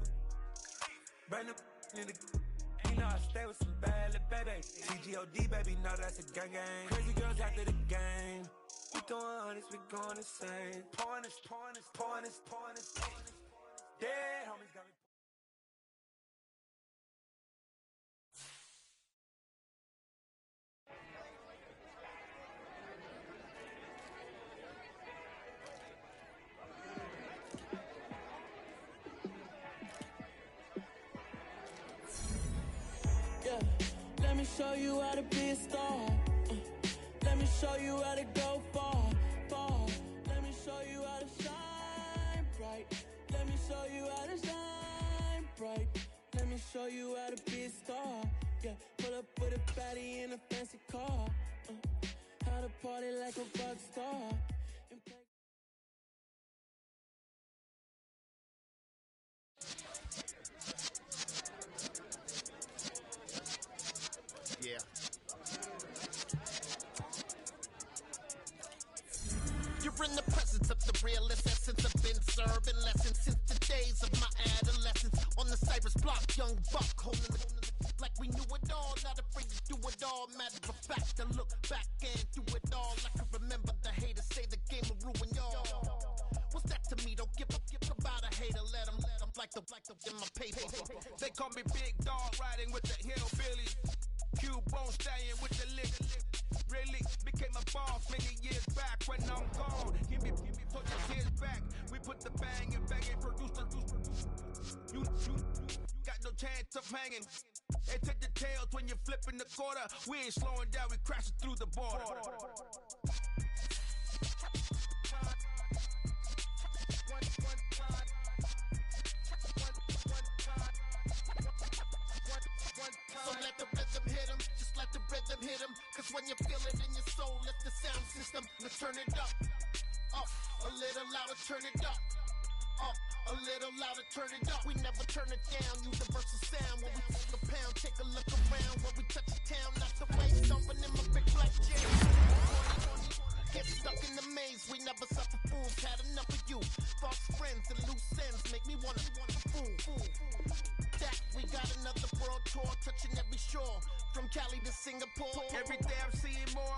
Bring the in the. You know I stay with some bad little baby. TGOD, baby, know that's a gang gang. Crazy girls after the game. We throwing hundreds, we going insane. Pouring this. Dead homies got me. Yeah, let me show you how to be a star. Let me show you how to go far. Let me show you how to shine bright. Let me show you how to shine bright. Let me show you how to be a star. Yeah, pull up with a baddie in a fancy car. How to party like a rock star. Yeah. You're in the presence of the realest essence. I've been serving lessons since the days of my adolescence. On the Cypress block, young buck holding the like we knew it all, not afraid to do it all. Matter of fact, I look back and do it all. I can remember the haters say the game will ruin y'all. What's that to me? Don't give about a hater. Let them like the in my paper. They call me Big Dog, riding with the hillbillies. Cubone stallion with the lick. Really became a boss many years back when I'm gone. Give me put your kids back. We put the bang and produce the you got no chance of hanging. They take the tails when you're flipping the quarter. We ain't slowing down, we crashing through the border. So let the rhythm hit him, just let the rhythm hit him. Cause when you feel it in your soul, let the sound system, let's turn it up. Up, a little louder, turn it up. Up, a little louder, turn it up. We never turn it down, universal sound. When we fuck a pound, take a look around. When we touch the town, not the way, stomping in my big black jam. Get stuck in the maze, we never suffer fools. Had enough of you, false friends and loose ends make me wanna fool. That we got another world tour, touching every shore, from Cali to Singapore. Every day I'm seeing more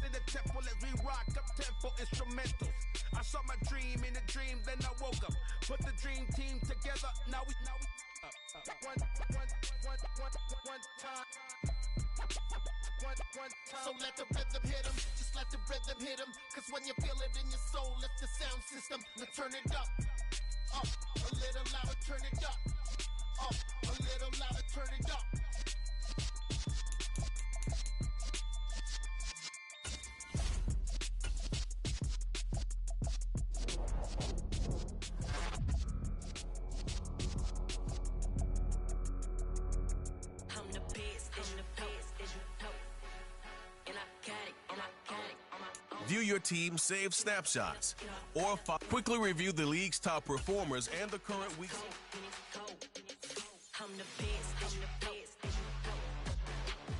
in the temple as we rock up tempo instrumentals. I saw my dream in a dream, then I woke up. Put the dream team together. Now we one time. So let the rhythm hit him, just let the rhythm hit him. Cause when you feel it in your soul, let the sound system, let's turn it up. Up, a little louder, turn it up. View your team's saved snapshots, or quickly review the league's top performers and the current week's. I'm the best, I'm the best.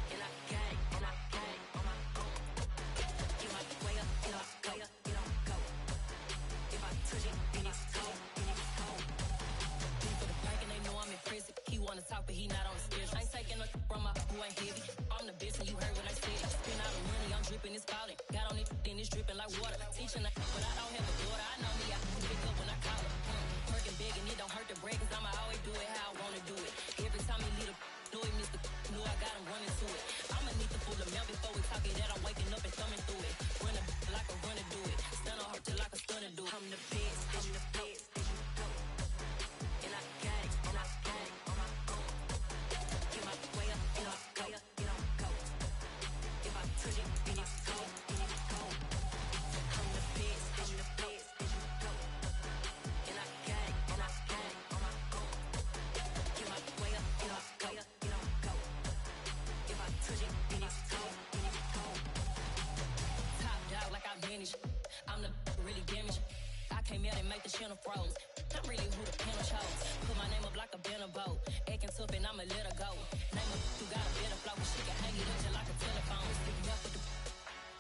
And I got it, and I got it. Get my way up, get up, go, get up, go. If I touch it, then it's cold, then it's cold. Leave for the bank and they know I'm in prison. He wanna talk, but he not on the schedule. I ain't taking no from my who ain't heavy. I'm the best and you heard what I said. Spend all the money, I'm dripping, it's falling. Got on it, then it's dripping like water. Teaching but I don't have a daughter. I know me, I can pick up when I call her. Working big and it don't hurt the break, cause I'ma always do it how I wanna do it. Every time he lead a know it, Mr. Know I got him running to it. I'ma need the full amount before we talk it that I'm waking up and thumbing through it. Run a like a runner do it. Stun on her till like a stunner do it. I'm the best, I'm the best. And I got it, and I got it. Get my way up, get up, go, get up, go. If I touch it, then it's cold, then it's cold. I'm the best, I'm the best. And I got it, and I got it. Get my way up, get up, go, get up, go. If I touch it, then it's cold, then it's cold. Top dog like I manage. I'm the really damaged. I came out and make the channel froze. I'm really who the panel chose. Put my name up like a banner boat. Acting tough and I'ma let her go. Name her who got a better flow, but she can hang it up just like a telephone. Sticking up with the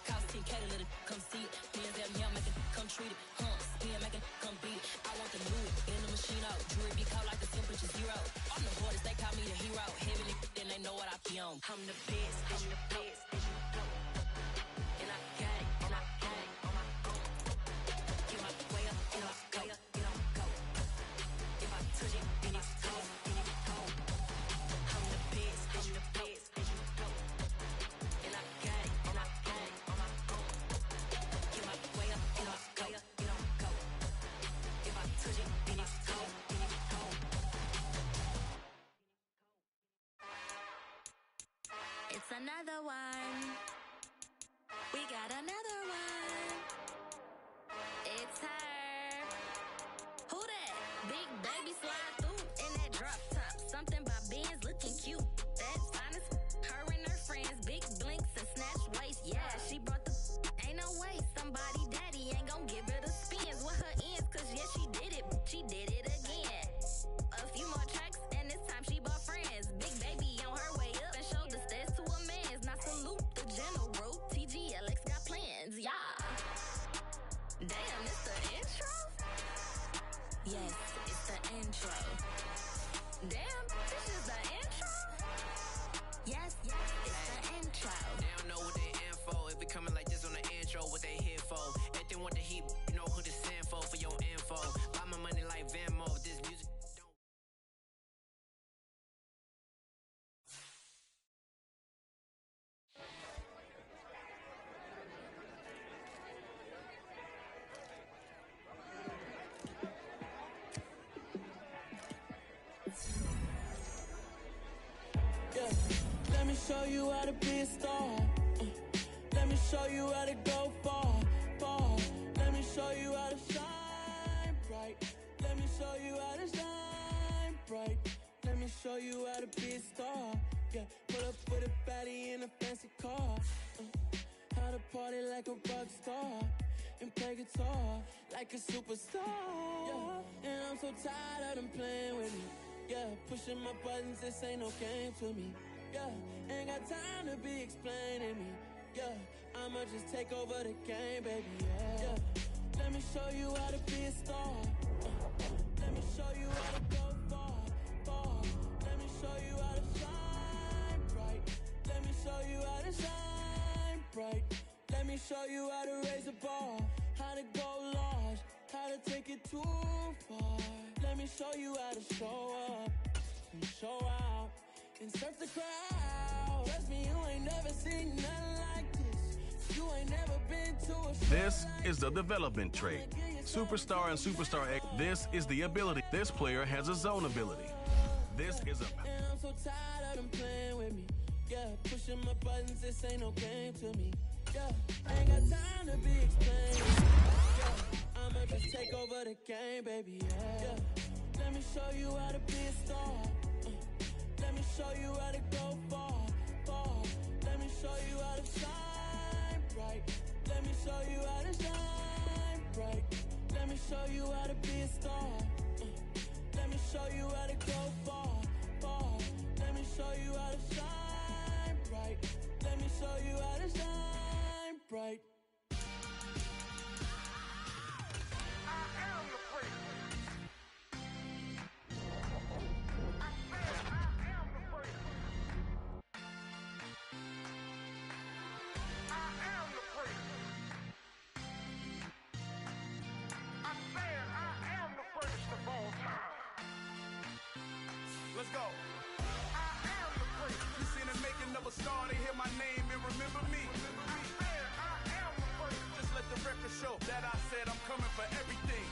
cost 10K to let it come see it. Hands down here, make it come treat it. Spin, make it come beat it. I want the new in the machine out. Jewelry be caught like the temperature zero. I'm the hardest, they call me the hero. Heavenly, then they know what I be on. I'm the best, I'm the best. And I got it, and I got it. Get my way up, get up, go, get up, go. If I touch it, then it's cold, then it's cold. I'm the best, I'm the best. And I got it, and I got it. Get my way up, get up, go, get up, go. If I touch it, then it's cold, then it's cold. It's another one. We got another one. It's her. Who that? Big baby slide through in that drop top. Something by Benz looking cute. That's honest. Her and her friends, big blinks and snatch waist. Yeah, she brought the. Ain't no way somebody daddy ain't gon' give her the spins with her ends. Cause yeah, she did it. She did it again. A few more tracks and this time she bought friends. Big baby on her way up and showed the stairs to a man's. Now salute the general. TGLX got plans, yeah. Damn, it's the intro? Yes, it's the intro. Damn, this is the intro? Yes, it's the intro. They don't know what they in for. If we coming like this on the intro, what they here for? Everything with the heat, you know who to send for your info. Buy my money like Venmo. This music don't. Let me show you how to be a star. Let me show you how to go far, far. Let me show you how to shine bright. Let me show you how to shine bright. Let me show you how to be a star. Yeah, pull up with a baddie in a fancy car. How to party like a rock star and play guitar like a superstar. Yeah, and I'm so tired of them playing with me. Yeah, pushing my buttons, this ain't no game to me. Yeah, ain't got time to be explaining me. Yeah, I'ma just take over the game, baby. Yeah, let me show you how to be a star. Let me show you how to go far, far. Let me show you how to shine bright. Let me show you how to shine bright. Let me show you how to raise a bar, how to go large, how to take it too far. Let me show you how to show up and show out and surf the crowd. Trust me, you ain't never seen nothing like this. You ain't never been to a show. This is the development trait. Superstar and Superstar X. This is the ability. This player has a zone ability. This is a. And I'm so tired of them playing with me. Yeah, pushing my buttons, this ain't no game to me. Yeah, ain't got time to be explained. Yeah, I'ma just take over the game, baby. Yeah, let me show you how to be a star. Let me show you how to go far, far. Let me show you how to shine bright. Let me show you how to shine bright. Let me show you how to be a star. Let me show you how to go far, far. Let me show you how to shine bright. Let me show you how to shine bright. I am the prince. Let's go. I am the prince. You seen the making of a star, they hear my name and remember me. I am the prince. Just let the record show that I said I'm coming for everything.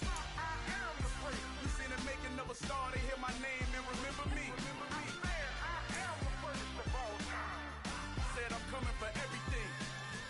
I am the prince. You seen the making of a star, they hear my name and remember me. I am the prince of all time. Said I'm coming for everything.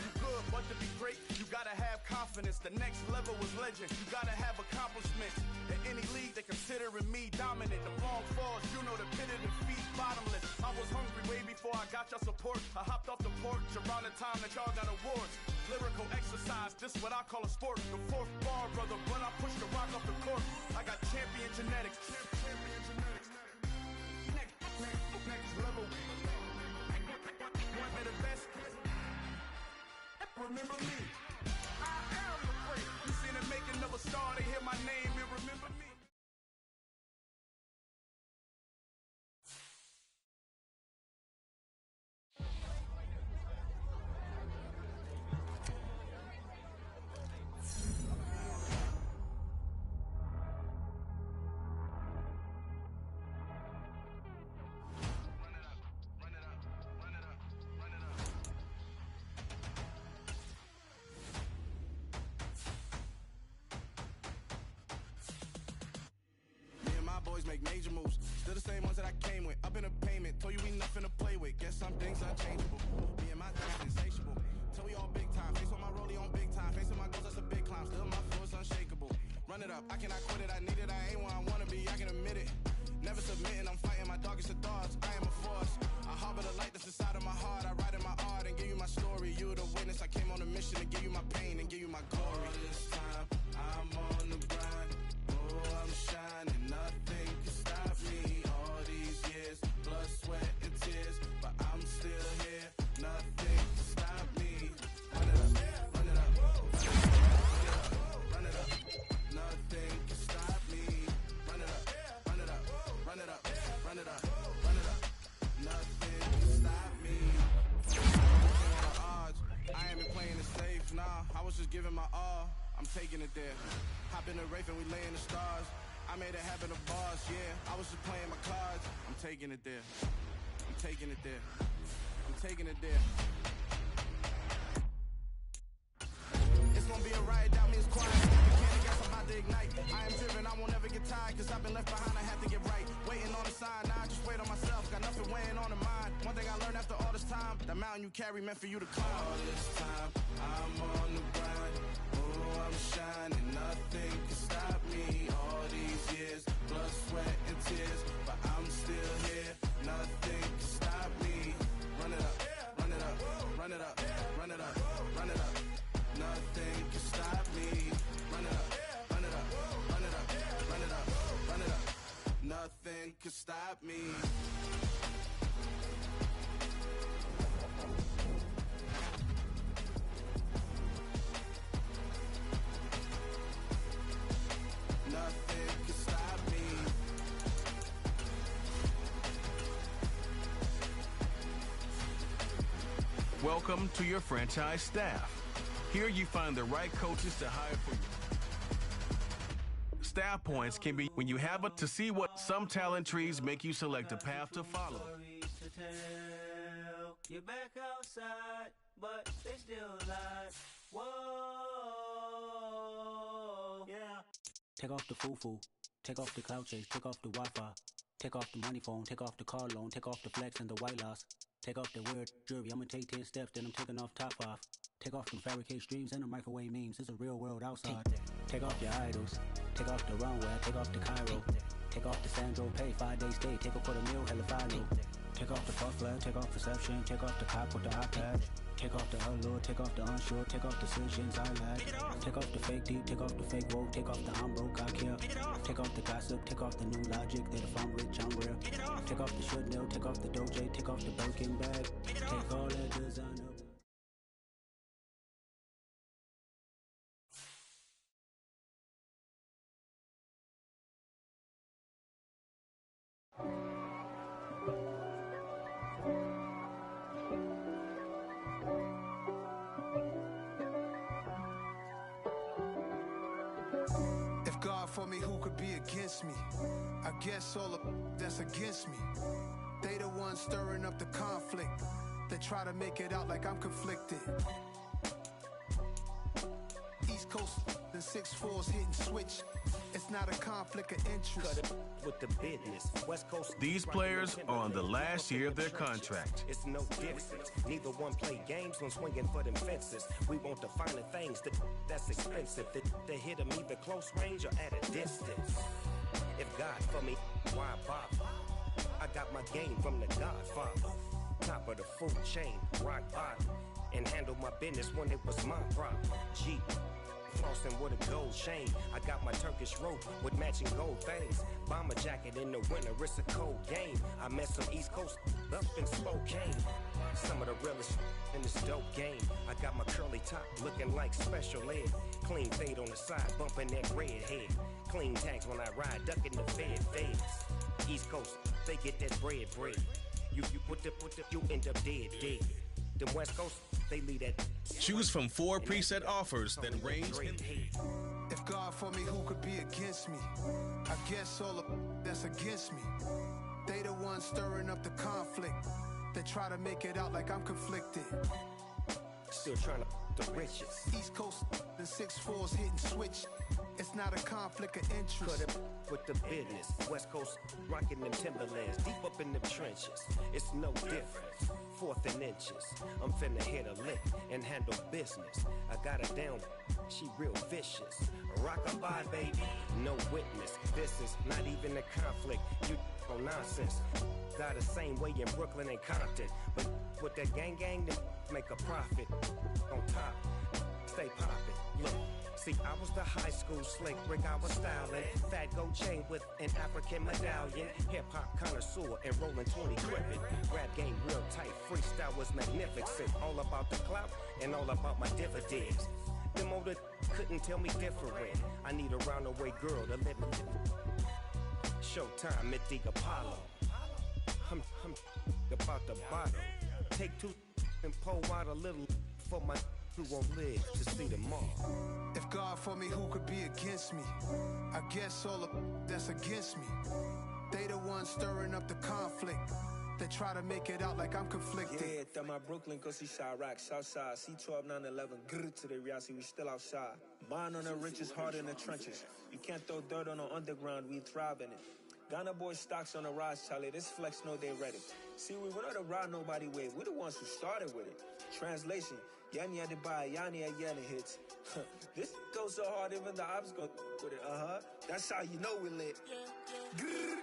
You good, but to be great, you gotta have confidence. The next level was legend. You gotta have accomplishments. In any league, they considering me dominant. The long falls, you know the pit of defeat, bottomless. I was hungry way before I got your support. I hopped off the porch around the time that y'all got awards. Lyrical exercise, this what I call a sport. The fourth bar, brother, when I push the rock off the court. I got champion genetics. Next level. Want me the best? Remember me. I am the prince. You seen the making of a star, they hear my name and remember me. Boys make major moves, still the same ones that I came with. Up in a payment, told you we nothing to play with. Guess some things unchangeable. Me and my things insatiable. Till we all big time. Face on my rollie on big time. Facing my goals, that's a big climb. Still my flow is unshakable. Run it up, I cannot quit it. I need it, I ain't where I wanna be. I can admit it. Never submitting, I'm fighting my darkest of thoughts. I am a force. I harbor the light that's inside of my heart. I write in my art and give you my story. You the witness. I came on a mission to give you my pain and give you my glory. All this time, I'm on the grind. Oh, I'm shining. Nothing can stop me. All these years, blood, sweat, and tears, but I'm still here. Nothing can stop me. Run it up, run it up, run it up. Nothing can stop me. Run it up, run it up, run it up, run it up, run it up. Nothing can stop me. Odds. I ain't been playing it safe, nah. I was just giving my all. I'm taking it there. Hop in the Wraith and we lay in the stars. I made it happen to boss, yeah. I was just playing my cards. I'm taking it there. I'm taking it there. I'm taking it there. It's gonna be a riot, doubt me it's quiet. Can't guess I'm about to ignite. I am driven, I won't ever get tired. Cause I've been left behind, I have to get right. Waiting on the sign, now I just wait on myself. Got nothing weighing on the mind. One thing I learned after all this time, the mountain you carry meant for you to climb. All this time, I'm on the grind. Oh, I'm shining, nothing can stop me. All these years, blood, sweat, and tears, but I'm still here. Nothing can stop me. Run it up, run it up, run it up, run it up, run it up. Nothing can stop me. Run it up, run it up, run it up, run it up, run it up. Nothing can stop me. Nothing can stop me. Welcome to your franchise staff. Here you find the right coaches to hire for you. Staff points can be when you have it to see what some talent trees make you select a path to follow. You're back outside, but they still lie. Whoa, yeah. Take off the foo-foo, take off the cloud chase, take off the Wi-Fi, take off the money phone, take off the car loan, take off the flex and the white loss, take off the weird jewelry. I'ma take 10 steps, then I'm taking off top 5. Take off them fabricate streams and the microwave memes. It's a real world outside. Take off your idols, take off the runway, take off the Cairo, take off the Sandro Pay, 5-day stay, take off for the meal, hella final. Take off the puff flag, take off perception, take off the cop with the iPad. Take off the allure, take off the unsure, take off decisions I lack. Take off the fake deep, take off the fake woke, take off the I'm broke, I care. Take off the gossip, take off the new logic that if I'm rich, I'm real. Take off the should know, take off the doje, take off the Birkin bag. Take all that designer. If God for me, who could be against me? I guess all of that's against me. They the ones stirring up the conflict. They try to make it out like I'm conflicted. East Coast and 6'4's hitting switch. It's not a conflict of interest. Cut it with the business. West Coast. These players are on the last year of their contract. It's no difference. Neither one play games when swinging for them fences. We want the finer things that's expensive. To hit them either close range or at a distance. If God for me, why bother? I got my game from the Godfather. Top of the food chain, rock bottom. And handle my business when it was my problem. G. Flossing with a gold chain. I got my Turkish rope with matching gold things. Bomber jacket in the winter, it's a cold game. I met some East Coast up in Spokane. Some of the realest in this dope game. I got my curly top looking like special ed. Clean fade on the side, bumping that red head. Clean tags when I ride, ducking the feds. East Coast, they get that bread. You end up dead. Them West Coast, they lead that. Choose from 4 preset offers that range. If God for me, who could be against me? I guess all of that's against me. They the ones stirring up the conflict. They try to make it out like I'm conflicted. Still trying to the riches. East Coast and 6'4's hitting switch. It's not a conflict of interest. Cut it with the business. West Coast rocking them Timberlands. Deep up in the trenches. It's no difference. 4th and inches. I'm finna hit a lick and handle business. I got her down. She real vicious. Rock-a-bye, baby. No witness. This is not even a conflict. You on nonsense. Got the same way in Brooklyn and Compton. But with that gang, then make a profit. On top, stay poppin'. Look. See, I was the high school slick Rick, I was styling. Fat gold chain with an African medallion. Hip-hop connoisseur and rolling 20 gripping. Rap game real tight, freestyle was magnificent. All about the clout and all about my dividends. Them older couldn't tell me different. I need a roundaway girl to live in. Showtime at the Apollo. I'm about the bottom. Take 2 and pull out a little for my who won't live to see tomorrow. If God for me, who could be against me? I guess all of that's against me. They the ones stirring up the conflict. They try to make it out like I'm conflicted. Yeah, that my Brooklyn, go see Chirac, Southside, C12, 911, grr to the reality, we still outside. Bond on the richest, hard in the trenches. You can't throw dirt on the underground, we thrive in it. Ghana boys stocks on the rise, Charlie. This flex know they ready. See, we're not a ride nobody wave. We're the ones who started with it. Translation, Yanni had to buy, Yanni had Yanni hits. This goes so hard, even the ops go with it. That's how you know we lit. Grrr.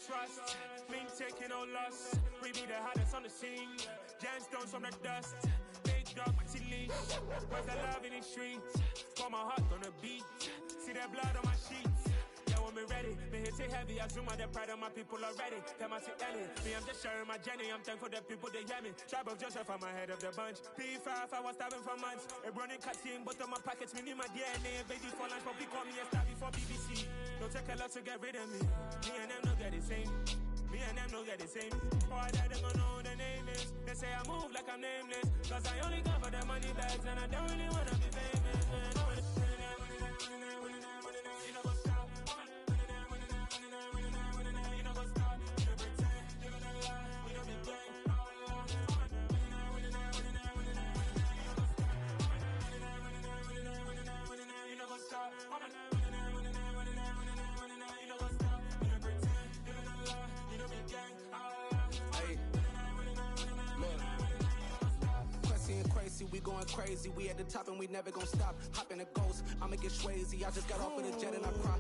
Trust, been taking no loss. We be the hottest on the scene. Gemstones from the dust. Big dog, pretty leash. Where's the love in the streets? Got my heart on the beat. See that blood on my sheets. Yeah, when me ready, me hit it heavy. I zoom out the pride of my people already. Tell my sit Ellie. Me, I'm just sharing my journey. I'm thankful the people they hear me. Tribe of Joseph, I'm ahead of the bunch. P5, I was starving for months. A running cutscene, but on my pockets, me need my DNA. Babies for lunch, but we call me a star before BBC. Don't take a lot to get rid of me. Me and them don't get the same. Me and them don't get the same. All that they gonna know the name is. They say I move like I'm nameless. Cause I only come for the money bags and I don't really wanna be famous. going crazy. We at the top and we never gonna stop. Hop in a ghost, I'ma get Swayze. I just got off of the jet and I cried.